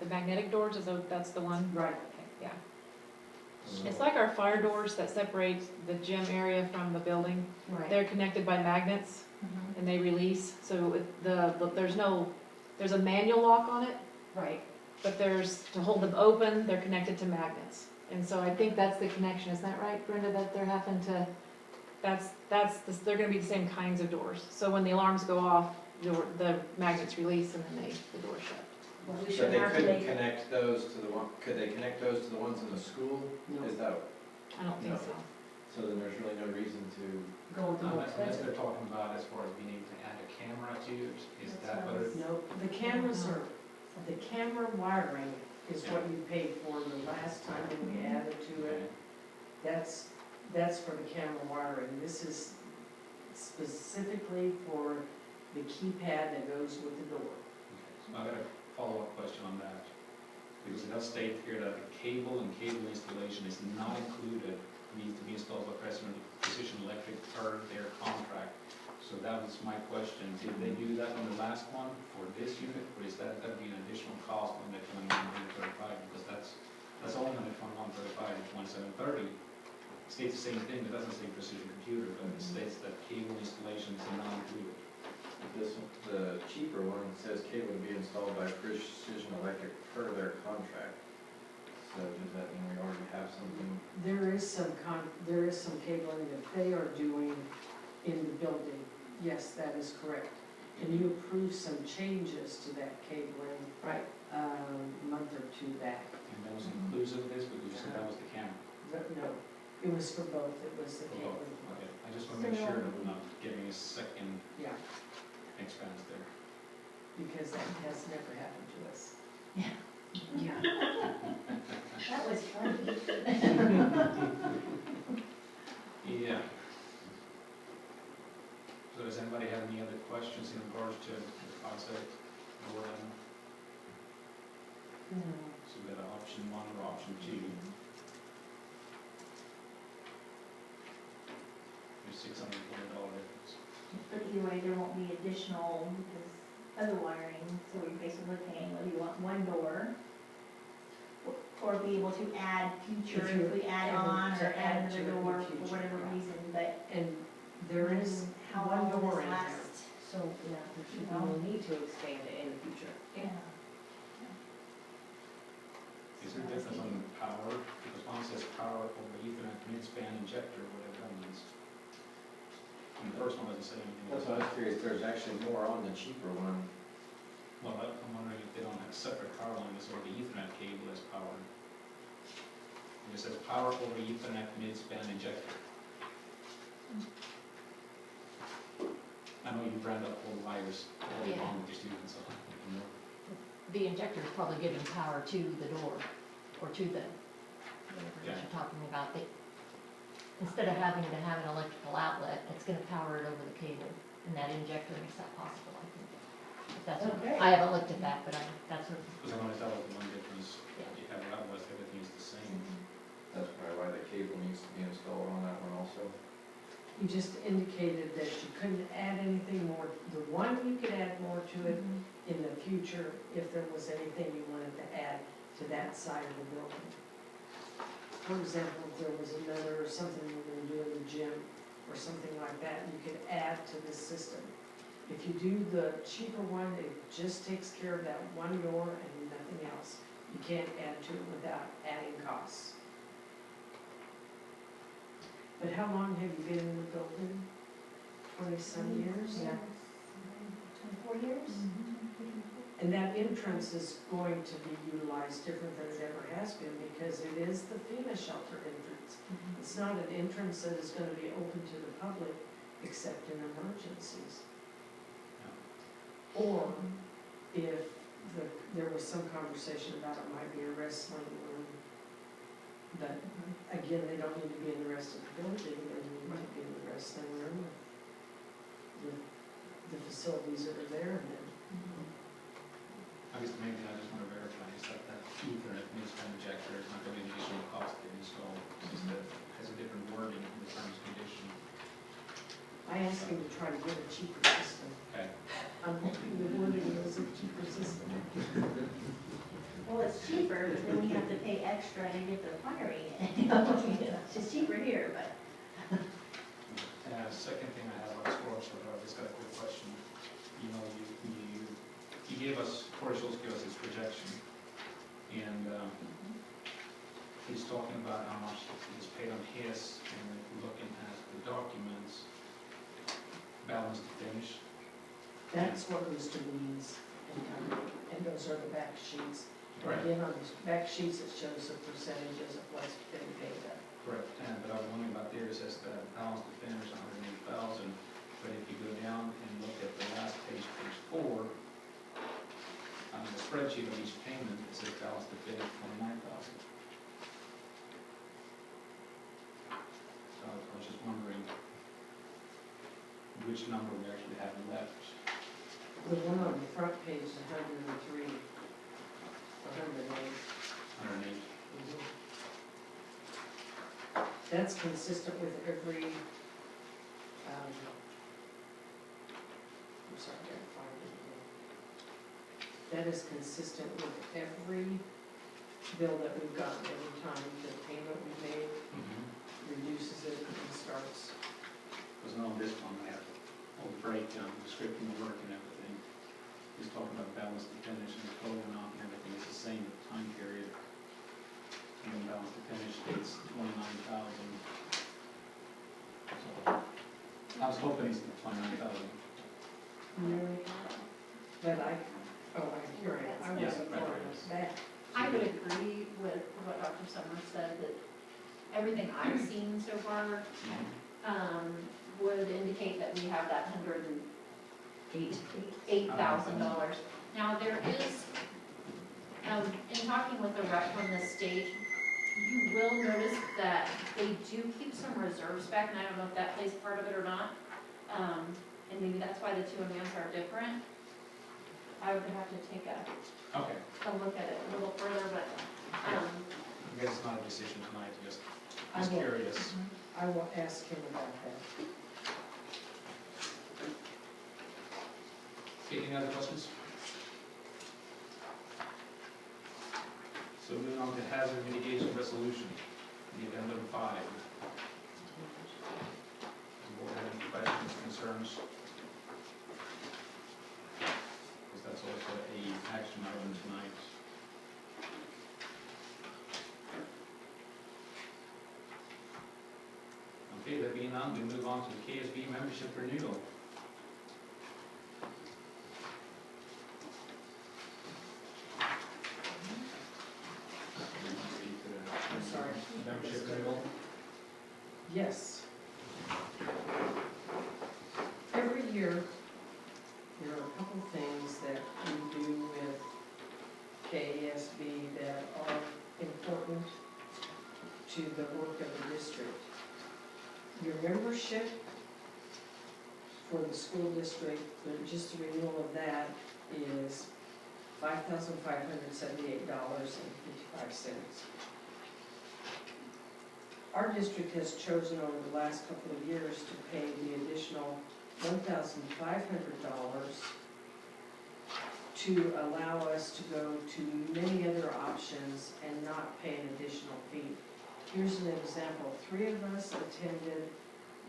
magnetic doors, that's the one? right. Okay, yeah. It's like our fire doors that separate the gym area from the building. Right. They're connected by magnets and they release, so there's a manual lock on it, Right. but to hold them open, they're connected to magnets. And so I think that's the connection, is that right, Brenda, that they're having to, they're gonna be the same kinds of doors. So when the alarms go off, the magnets release and then the door shut. Well, we So should they have to couldn't make, connect those to the one, could they connect those to the ones in the school? No. Is that, I don't think No. so. so then there's really no reason to, go with the more Unless expensive. they're talking about as far as being able to add a camera to it, is that what it? No, the cameras are, the camera wiring is what you paid for the last time that we added to it. That's for the camera wiring. This is specifically for the keypad that goes with the door. So I got a follow-up question on that, because it does state here that the cable and cable installation is not included, needs to be installed by Precision Electric per their contract. So that was my question, did they do that on the last one for this unit, or is that gonna be an additional cost on the 2135? Because that's only on the 2135 and 2730. It states the same thing, it doesn't say Precision Computer, but it states that cable installation is not included. the cheaper one says cable to be installed by Precision Electric per their contract. So does that mean we already have something? There is some cabling that they are doing in the building. Yes, that is correct. And you approved some changes to that cabling, Right. a month or two back. And that was inclusive of this, because you said that was the camera. But no, it was for both. It was the For both. cabling. Okay, I just want to make sure that we're not giving a second Yeah, expense there. because that has never happened to us. Yeah. That was funny. Yeah. So does anybody have any other questions in regards to the concept? Or, so we got option 1 or option 2. There's $640 difference. But either way, there won't be additional because other wiring, so we're basically paying whether you want one door or be able to add future, if we add on or add to another it in door future, for whatever yeah. reason, but And there is how one long will door this in there. last? So, yeah, we will need to expand it in the future. Yeah. Is there a difference on the power? Because one says power over Ethernet mid-span injector, whatever that means. And the first one doesn't say anything. That's why I was curious, there's actually more on the cheaper one. Well, I'm wondering if they don't have separate power lines or the Ethernet cable as power. It says power over Ethernet mid-span injector. I know you brand up whole wires all Yeah. along with your students, so, you know. The injector is probably giving power to the door, or to the, whatever it is Yeah. you're talking about. Instead of having to have an electrical outlet, it's gonna power it over the cable, and that injector makes that possible, I think. If that's what- Okay. I haven't looked at that, but that's what, Because I noticed that was the one difference. Yeah. You have, otherwise everything is the same. That's probably why the cable needs to be installed on that one also. You just indicated that you couldn't add anything more. The one, you could add more to it in the future if there was anything you wanted to add to that side of the building. For example, if there was another, something you were gonna do in the gym or something like that, you could add to this system. If you do the cheaper one, it just takes care of that one door and nothing else. You can't add to it without adding costs. But how long have you been in the building? 20-some years? Yeah. 24 years? And that entrance is going to be utilized different than it ever has been because it is the FEMA shelter entrance. It's not an entrance that is going to be open to the public except in emergencies. Or if there was some conversation about it might be a wrestling room. But again, they don't need to be in the rest of the building, they might be in the wrestling room. The facilities that are there and then. I guess maybe I just want to verify is that Ethernet news time injector is not going to be an additional cost to install. It's just that it has a different wording in the terms and condition. I asked him to try to get a cheaper system. Okay. I'm hoping the wording was a cheaper system. Well, it's cheaper, but then we have to pay extra to get the wiring in. It's just cheaper here, but. Second thing I have on sports, I just got a quick question. You know, you gave us, Corey Schultz gave us his projection, and he's talking about how much he's paid on his, and if we're looking at the documents, balance to finish. That's what Mr. means, and those are the back sheets. And Right. again, on the back sheets, it shows the percentages of what's been paid up. Correct, but I was wondering about there, it says the balance to finish 108,000, but if you go down and look at the last page, page 4, on the spreadsheet of each payment, it says balance to finish 29,000. So I was just wondering which number we actually have left. The one on the front page is 103, 108. 108. That's consistent with every, I'm sorry, I gotta find it again. That is consistent with every bill that we've gotten, every time the payment we made reduces it and starts. Because on this one, I have all the breakdown, description of work and everything. He's talking about balance to finish and the total amount and everything is the same with the time period. And then balance to finish states 29,000. So I was hoping he's 29,000. But you're right, I Yes, wasn't right, for right. that. I would agree with what Dr. Summers said, that everything I've seen so far, would indicate that we have that $108,000. Now, there is, in talking with the rep from the state, you will notice that they do keep some reserves back, and I don't know if that plays part of it or not. And maybe that's why the two amounts are different. I would have to take a look at it a little further, but, I guess it's not a decision tonight, just I will- curious. I will ask him about that. Okay, any other questions? So moving on to hazard mitigation resolution, the addendum 5. Board have any questions, concerns? Because that's also a action item tonight. Okay, that being none, we move on to the KSB membership renewal. I'm sorry. Membership renewal. Yes. Every year, there are a couple things that we do with KSB that are important to the work of the district. Your membership for the school district, just a renewal of that, is $5,578.55. Our district has chosen over the last couple of years to pay the additional $1,500 to allow us to go to many other options and not pay an additional fee. Here's an example. 3 of us attended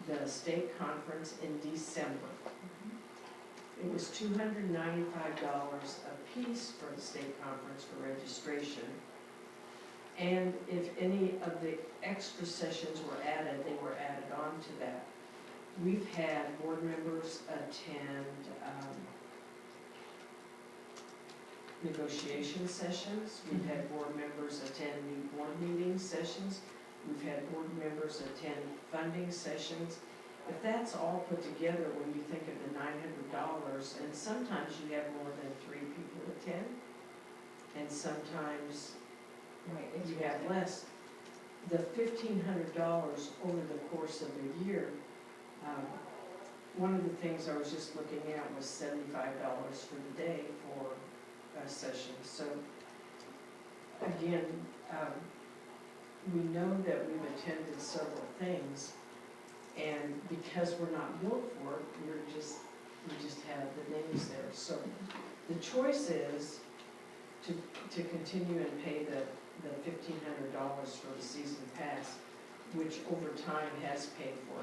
the state conference in December. It was $295 a piece for the state conference for registration. And if any of the extra sessions were added, they were added on to that. We've had board members attend negotiation sessions. We've had board members attend new board meeting sessions. We've had board members attend funding sessions. If that's all put together, when you think of the $900, and sometimes you have more than 3 people attend, and sometimes Right, you have less, the $1,500 over the course of a year, one of the things I was just looking at was $75 for the day for a session. So again, we know that we've attended several things, and because we're not billed for it, we just have the names there. So the choice is to continue and pay the $1,500 for the season pass, which over time has paid for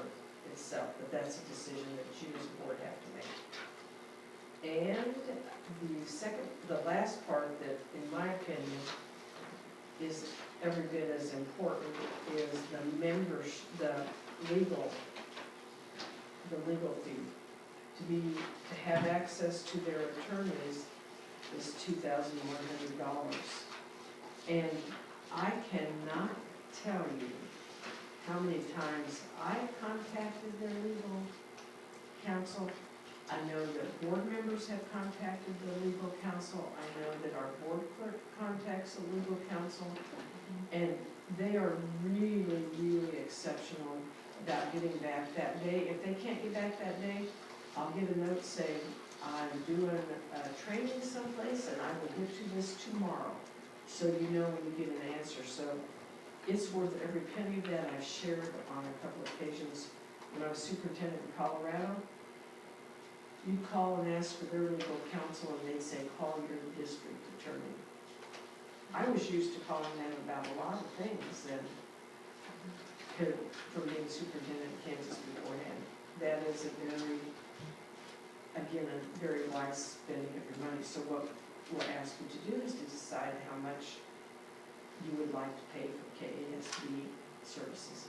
itself, but that's a decision that you as a board have to make. And the last part that, in my opinion, is every bit as important is the legal fee. To have access to their attorneys is $2,100. And I cannot tell you how many times I contacted their legal counsel. I know that board members have contacted the legal counsel. I know that our board clerk contacts the legal counsel. And they are really, really exceptional about getting back that day. If they can't get back that day, I'll get a note saying, I'm doing a training someplace and I will get you this tomorrow. So you know when you get an answer. So it's worth every penny that I've shared on a couple of occasions. When I was superintendent in Colorado, you call and ask for their legal counsel and they'd say, call your district attorney. I was used to calling them about a lot of things and from being superintendent in Kansas beforehand. That is a very wise spending of your money. So what we're asking to do is to decide how much you would like to pay for KSDE services.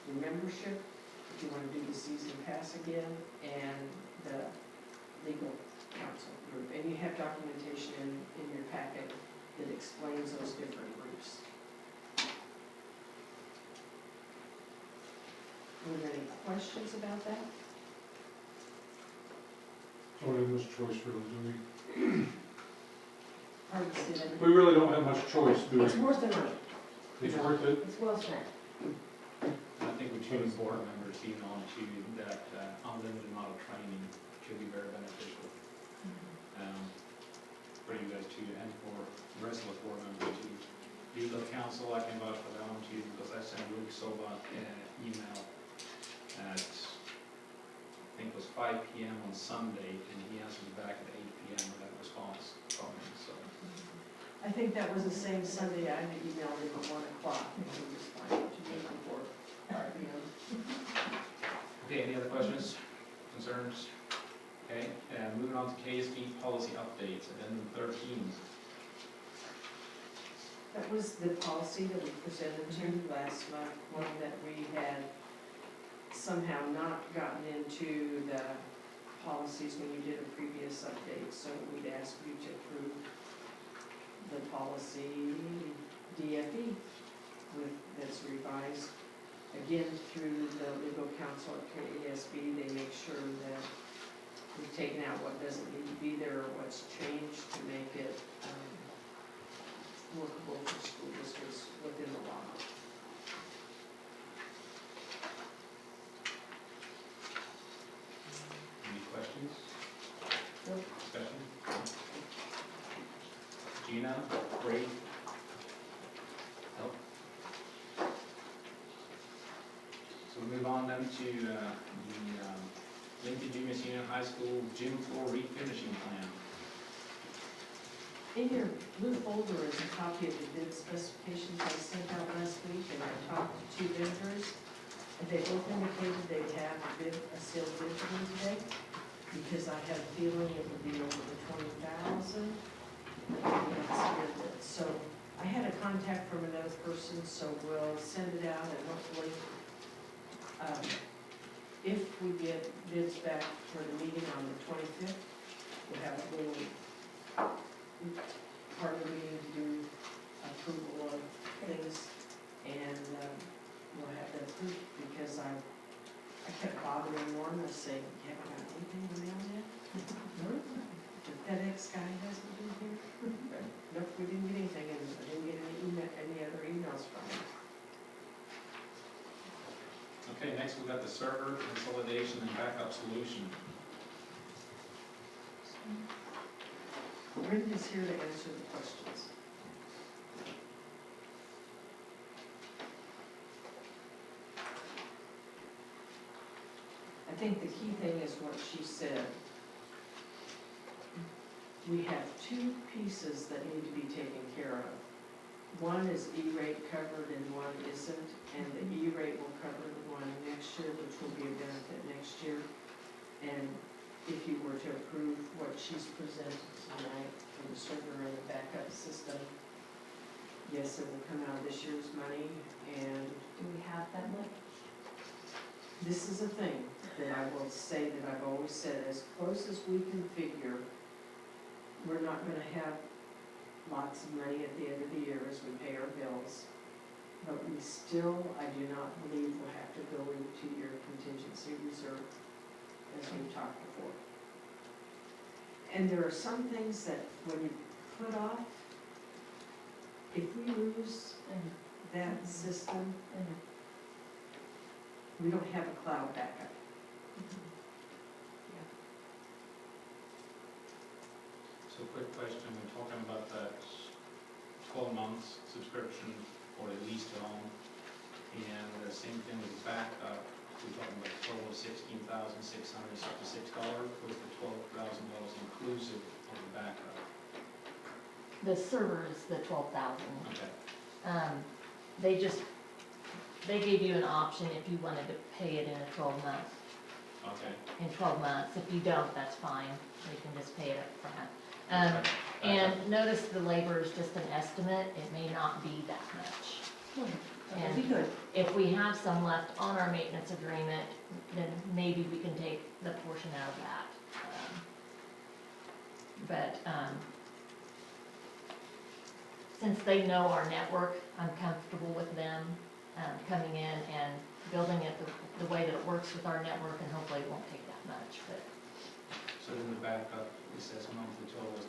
The membership, if you want to do the season pass again, and the legal counsel group. And you have documentation in your packet that explains those different groups. Were there any questions about that? So we have much choice really, do we? Hard to say that. We really don't have much choice, do we? It's worth the money. It's worth it. It's well spent. I think we choose board members even on to that unlimited amount of training could be very beneficial. For you guys to, and for the rest of us board members to use the council. I can vouch for that one too, because I sent Luke Soba an email at, I think it was 5 p.m. on Sunday, and he answered me back at 8 p.m. with that response from him, so. I think that was the same Sunday I emailed him at 1 o'clock, and he responded to me before 5 p.m. Okay, any other questions, concerns? Okay, moving on to KSD policy updates, addendum 13. That was the policy that we presented to last month, one that we had somehow not gotten into the policies when you did a previous update, so we'd ask you to approve the policy DFE that's revised. Again, through the legal counsel at KSB, they make sure that we've taken out what doesn't need to be there or what's changed to make it workable for school districts within the law. Any questions? Nope. Discussion? Gina, Ray? Help? So we move on then to the Lincoln Junior Senior High School gym floor refinishing plan. In your blue folder is a copy of the bid specifications I sent out last week, and I talked to 2 vendors, and they both indicated they'd have a sealed bid for me today, because I had a feeling it would be over the 20,000. So I had a contact from another person, so we'll send it out, and hopefully, if we get bids back for the meeting on the 25th, we'll have a little part of the meeting to do approval of things, and we'll have that approved, because I kept bothering Norma saying, you haven't got anything around yet? No, the FedEx guy hasn't been here. Nope, we didn't get anything, and I didn't get any other emails from him. Okay, next we've got the server consolidation and backup solution. Brenda's here to answer the questions. I think the key thing is what she said. We have 2 pieces that need to be taken care of. One is E-rate covered and one isn't, and the E-rate will cover the one next year, which will be a benefit next year. And if you were to approve what she's presented tonight for the server and the backup system, yes, it will come out of this year's money, and Do we have that much? this is a thing that I will say that I've always said, as close as we can figure, we're not gonna have lots of money at the end of the year as we pay our bills, but we still, I do not believe we'll have to go into your contingency reserve, as we've talked before. And there are some things that when you put off, if we lose that system, we don't have a cloud backup. So quick question, we're talking about that 12 months subscription for a lease to own, and the same thing with backup, we're talking about a total of $16,666, with the $12,000 inclusive of the backup. The server is the 12,000. Okay. They gave you an option if you wanted to pay it in a 12 month. Okay. In 12 months, if you don't, that's fine, you can just pay it up front. And notice the labor is just an estimate, it may not be that much. That'd be good. If we have some left on our maintenance agreement, then maybe we can take the portion out of that. Since they know our network, I'm comfortable with them coming in and building it the way that it works with our network, and hopefully it won't take that much. But So then the backup, it says monthly total is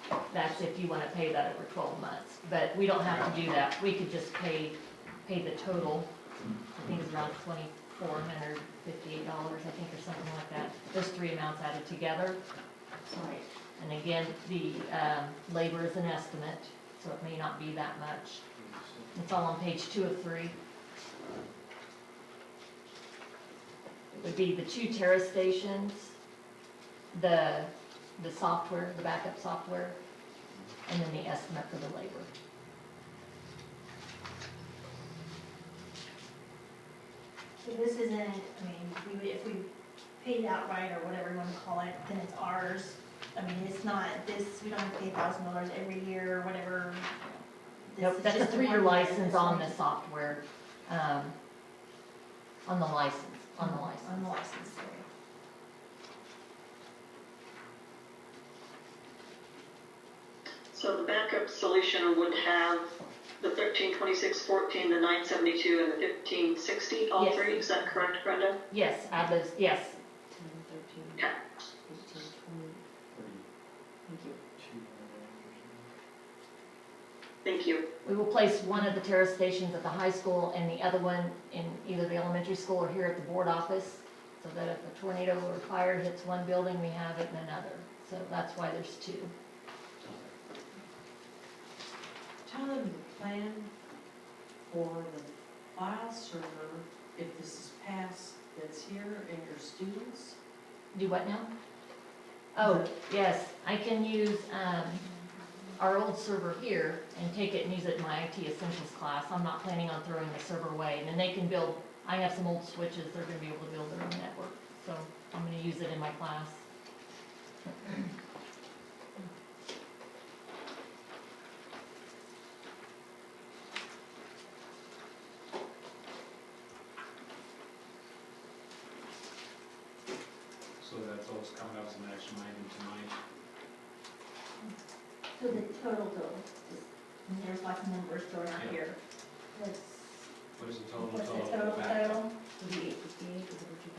$332.06. that's if you want to pay that over 12 months. But we don't have to do that. We could just pay the total. I think it's around $2,458, I think, or something like that. Those 3 amounts added together. Right. And again, the labor is an estimate, so it may not be that much. It's all on page 2 of 3. It would be the 2 terrace stations, the software, the backup software, and then the estimate for the labor. So this isn't, if we paid outright or whatever you want to call it, then it's ours. It's not this, we don't have to pay $1,000 every year or whatever. This Nope, is that's a just 3-year 1 year, license this on one. the software, on the license, On the license, sorry. So the backup solution would have the 132614, the 972, and the 1560, all Yes. 3, is that correct, Brenda? Yes, add those, yes. 10, 13, Okay. 18, 20. Thank you. Thank you. We will place one of the terrace stations at the high school and the other one in either the elementary school or here at the board office, so that if a tornado or fire hits one building, we have it in another. So that's why there's 2. Tell them the plan for the file server, if this is passed that's here and your students? Do what now? Oh, yes, I can use, our old server here and take it and use it in my IT Essentials class. I'm not planning on throwing the server away, and then they can build, I have some old switches, they're gonna be able to build their own network, so I'm gonna use it in my class. So that's what's coming up as an action item tonight. So the total, there's lots of numbers thrown out Yeah. here. That's, What is the total? what's the total back? total?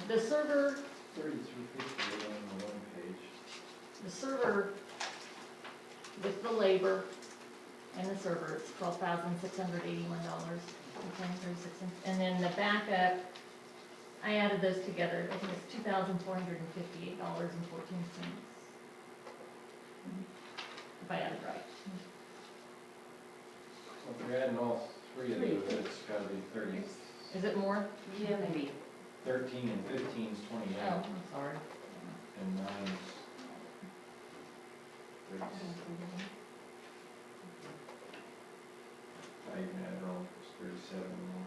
The server, 3350 on the one page. the server with the labor and the server, it's $12,681, and then the backup, I added those together, I think it's $2,458.14. If I added right. So if you're adding all three of those, it's gotta be 30. Is it more? Yeah, maybe. 13 and 15 is 28, Oh, I'm sorry. and 9 is 36. I even added wrong, it's 37 more.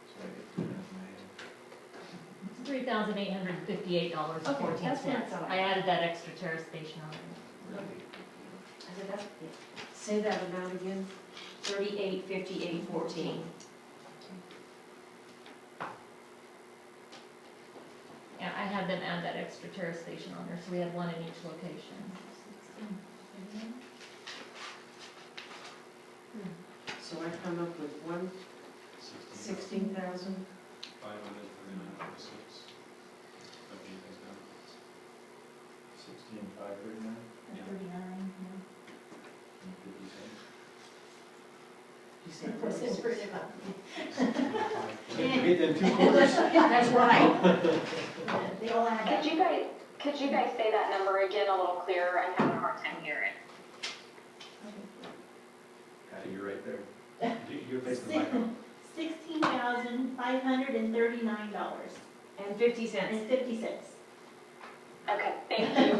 So I get through that in my head. $3,858.14. Okay, that's what I thought. I added that extra terrace station on there. I said, that's, yeah, Say that amount again. 3858.14. Yeah, I had them add that extra terrace station on there, so we had one in each location. So I come up with 16,000. 539.46. Okay, you guys got 16,539 Yeah. 39, and 50 cents. You said yeah. What's in pretty about? You get them 2 quarters. That's right. They all add up. Could you guys say that number again a little clearer? I'm having a hard time hearing. You're right there. You're facing the microphone. $16,539.50. And 50 cents. Okay, thank you.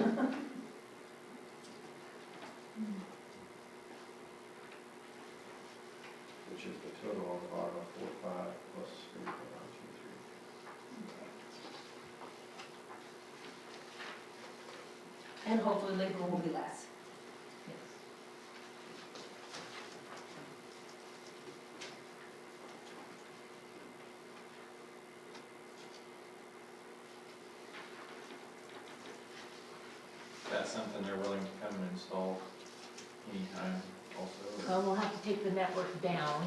Which is the total on the bottom of 45 plus everything on 23. And hopefully labor will be less. That's something they're willing to come and install anytime also? We'll have to take the network down,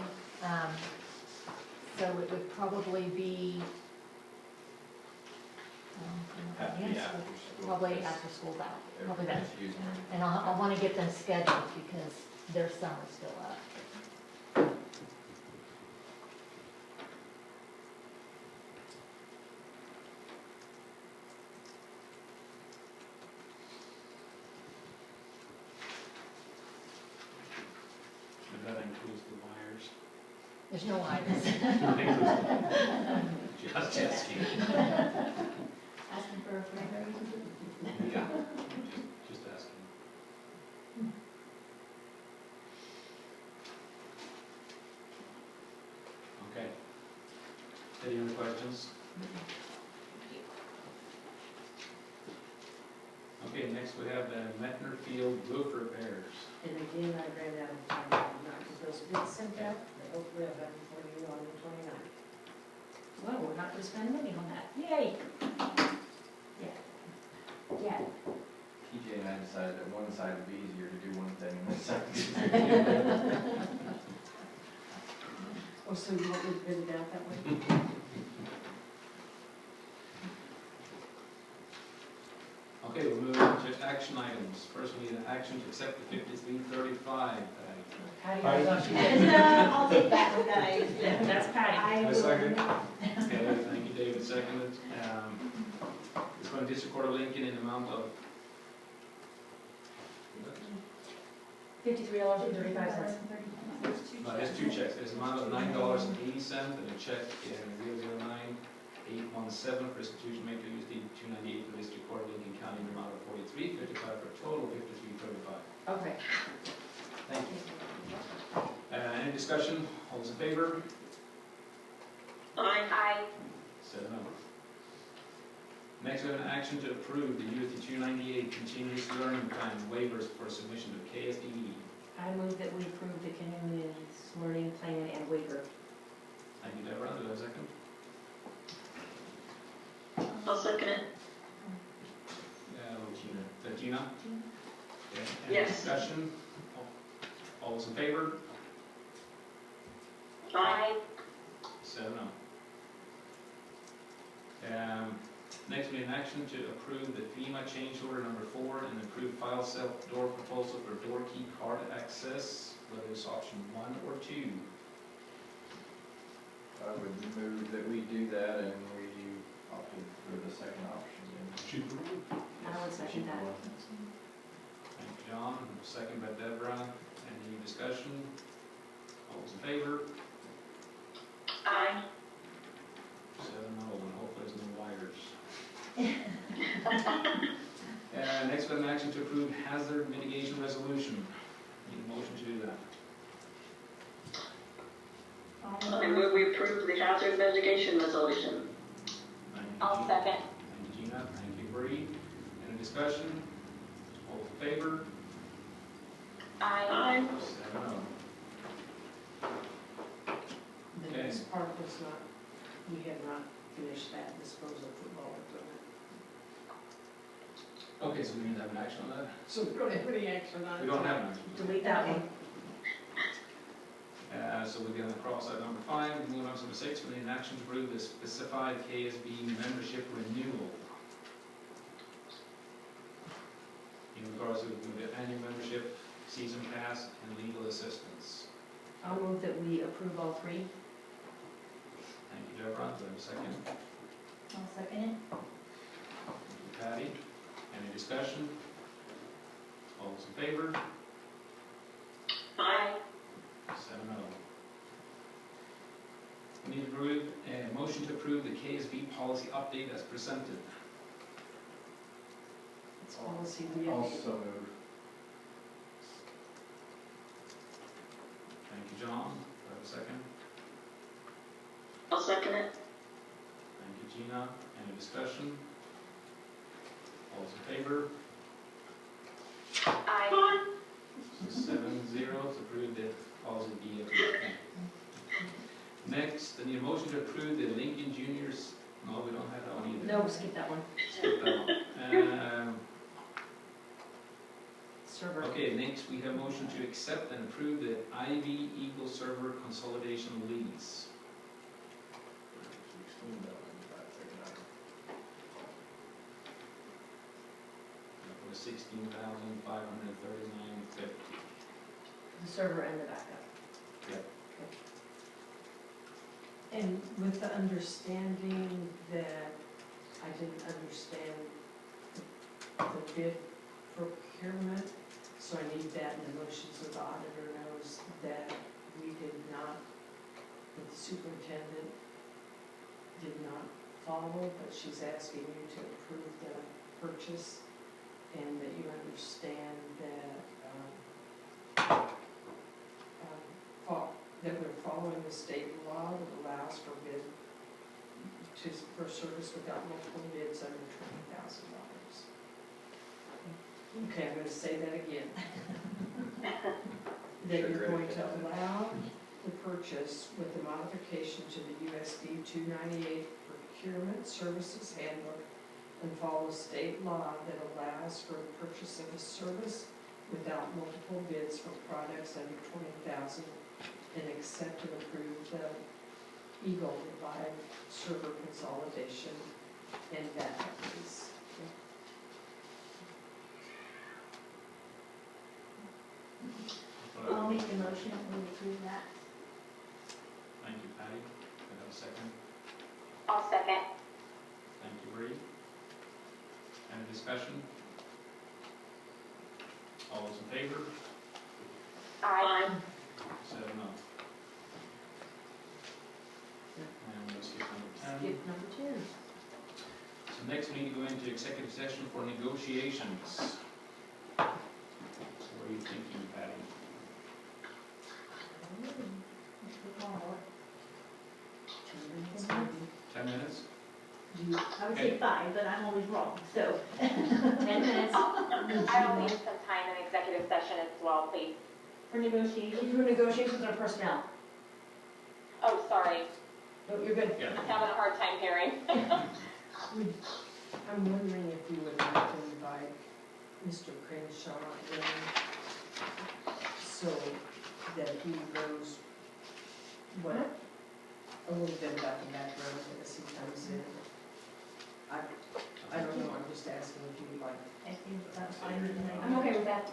so it would probably be, Have to be yes, after school. probably after school's out, probably that. Everybody's using them. And I want to get them scheduled because their summer's still up. And that includes the wires. There's no wires. Just asking. Asking for a friend. Yeah, just asking. Okay. Any other questions? Okay, next we have the Metner Field roof repairs. And again, I ran out of time, not to those bids sent out, but hopefully I'll have them for you on the 29th. Well, we're not gonna spend money on that. Yay. Yeah. TJ and I decided that one side would be easier to do one thing and this side would be Oh, so you want me to bid it out that way? Okay, we'll move on to action items. First, we need an action to accept the 5335. Patty, I thought you did. I'll take that one, guys. That's Patty. I I will. second. Okay, thank you, David, seconded. This one, District Court of Lincoln in the amount of $53.35. No, there's two checks. There's an amount of $9.80 and a check in 009-817 for restitution made to USD 298 for District Court, Lincoln County, in the amount of $43.55 for a total of $53.35. Okay. Thank you. Any discussion? All those in favor? Aye. Aye. 7-0. Next, we have an action to approve the USD 298 continuous learning plan waivers for submission to KSDE. I move that we approve the continuous learning plan and waiver. Thank you, Deborah. Do I have a second? I'll second it. Gina? Okay. Any Yes. discussion? All those in favor? Aye. 7-0. Next, we have an action to approve the FEMA change order number 4 and approve file self-door proposal for door key card access, whether it's option 1 or 2. I would move that we do that and we opted for the second option. Cheaper. I would second that. Thank you, John. Second by Deborah. Any discussion? All those in favor? Aye. 7-0, and hopefully there's no wires. Next, we have an action to approve hazard mitigation resolution. Need a motion to do that. I move we approve the hazard mitigation resolution. Thank you, I'll Gina. second. Thank you, Gina. Thank you, Bree. Any discussion? All in favor? Aye. Aye. 7-0. The Okay. next part was not, we had not finished that disposal football equipment. Okay, so we need to have an action on that? So we don't have any action on it. We don't have an action. Delete that one. So we're going to cross out number 5, we move on to number 6, we need an action to approve the specified KSB membership renewal. In regards to the annual membership, season pass, and legal assistance. I'll move that we approve all 3. Thank you, Deborah. Do I have a second? I'll second it. Thank you, Patty. Any discussion? All those in favor? Aye. 7-0. We need to approve a motion to approve the KSB policy update as presented. It's policy we have. Also move. Thank you, John. Do I have a second? I'll second it. Thank you, Gina. Any discussion? All those in favor? Aye. 7-0 to approve the policy be approved. Next, I need a motion to approve the Lincoln Juniors. No, we don't have that one either. No, skip that one. Skip that one. Server. Okay, next we have motion to accept and approve the Ivy Eagle Server Consolidation Lease. For $16,539.50. The server and the backup. And with the understanding that I didn't understand the bid procurement, so I need that in the motion so the auditor knows that we did not, that the superintendent did not follow, but she's asking you to approve the purchase and that you understand that, that we're following the state law that allows for bid for service without multiple bids under $20,000. Okay, I'm going to say that again. That you're going to allow the purchase with the modification to the USD 298 procurement services handbook and follow state law that allows for the purchase of a service without multiple bids for products under $20,000 and accept and approve the Eagle Revive server consolidation and backup lease. I'll make the motion and we approve that. Thank you, Patty. Do I have a second? I'll second. Thank you, Bree. Any discussion? All those in favor? Aye. 7-0. And we'll skip number 10. Skip number 10. So next we need to go into executive session for negotiations. What are you thinking, Patty? 10 minutes? I would say 5, but I'm always wrong, so. 10 minutes. I will need some time in executive session as well, please. For negotiation. For negotiations or personnel? Oh, sorry, No, you're good. Yeah. I'm having a hard time hearing. I'm wondering if you would like to invite Mr. Crenshaw in so that he knows what, a little bit about the background as he comes in. I don't know, I'm just asking if you'd like. I think that's fine with me. I'm okay with that.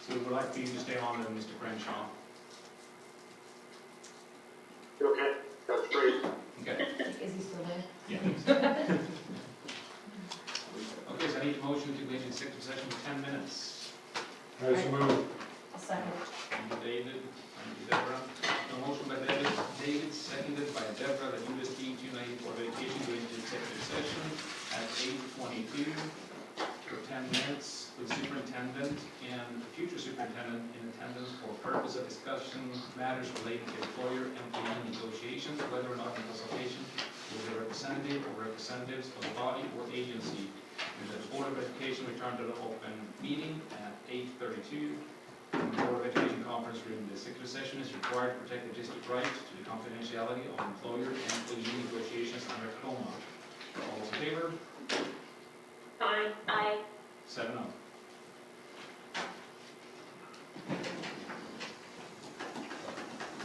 So we'd like for you to stay on then, Mr. Crenshaw. Okay, that's great. Okay. Is he still there? Yeah. Okay, so I need a motion to go into executive session for 10 minutes. I so move. A second. Thank you, David. Thank you, Deborah. A motion by David, seconded by Deborah, that you just deem 294 vacation, go into executive session at 8:22 for 10 minutes with superintendent and the future superintendent in attendance for purpose of discussion matters relating to employer-employee negotiations, whether or not in consultation with a representative or representatives of the body or agency. And that the Board of Education return to the open meeting at 8:32. The Board of Education conference room. The executive session is required to protect the district right to the confidentiality of employer and employee negotiations under COMA. All those in favor? Aye. Aye. 7-0.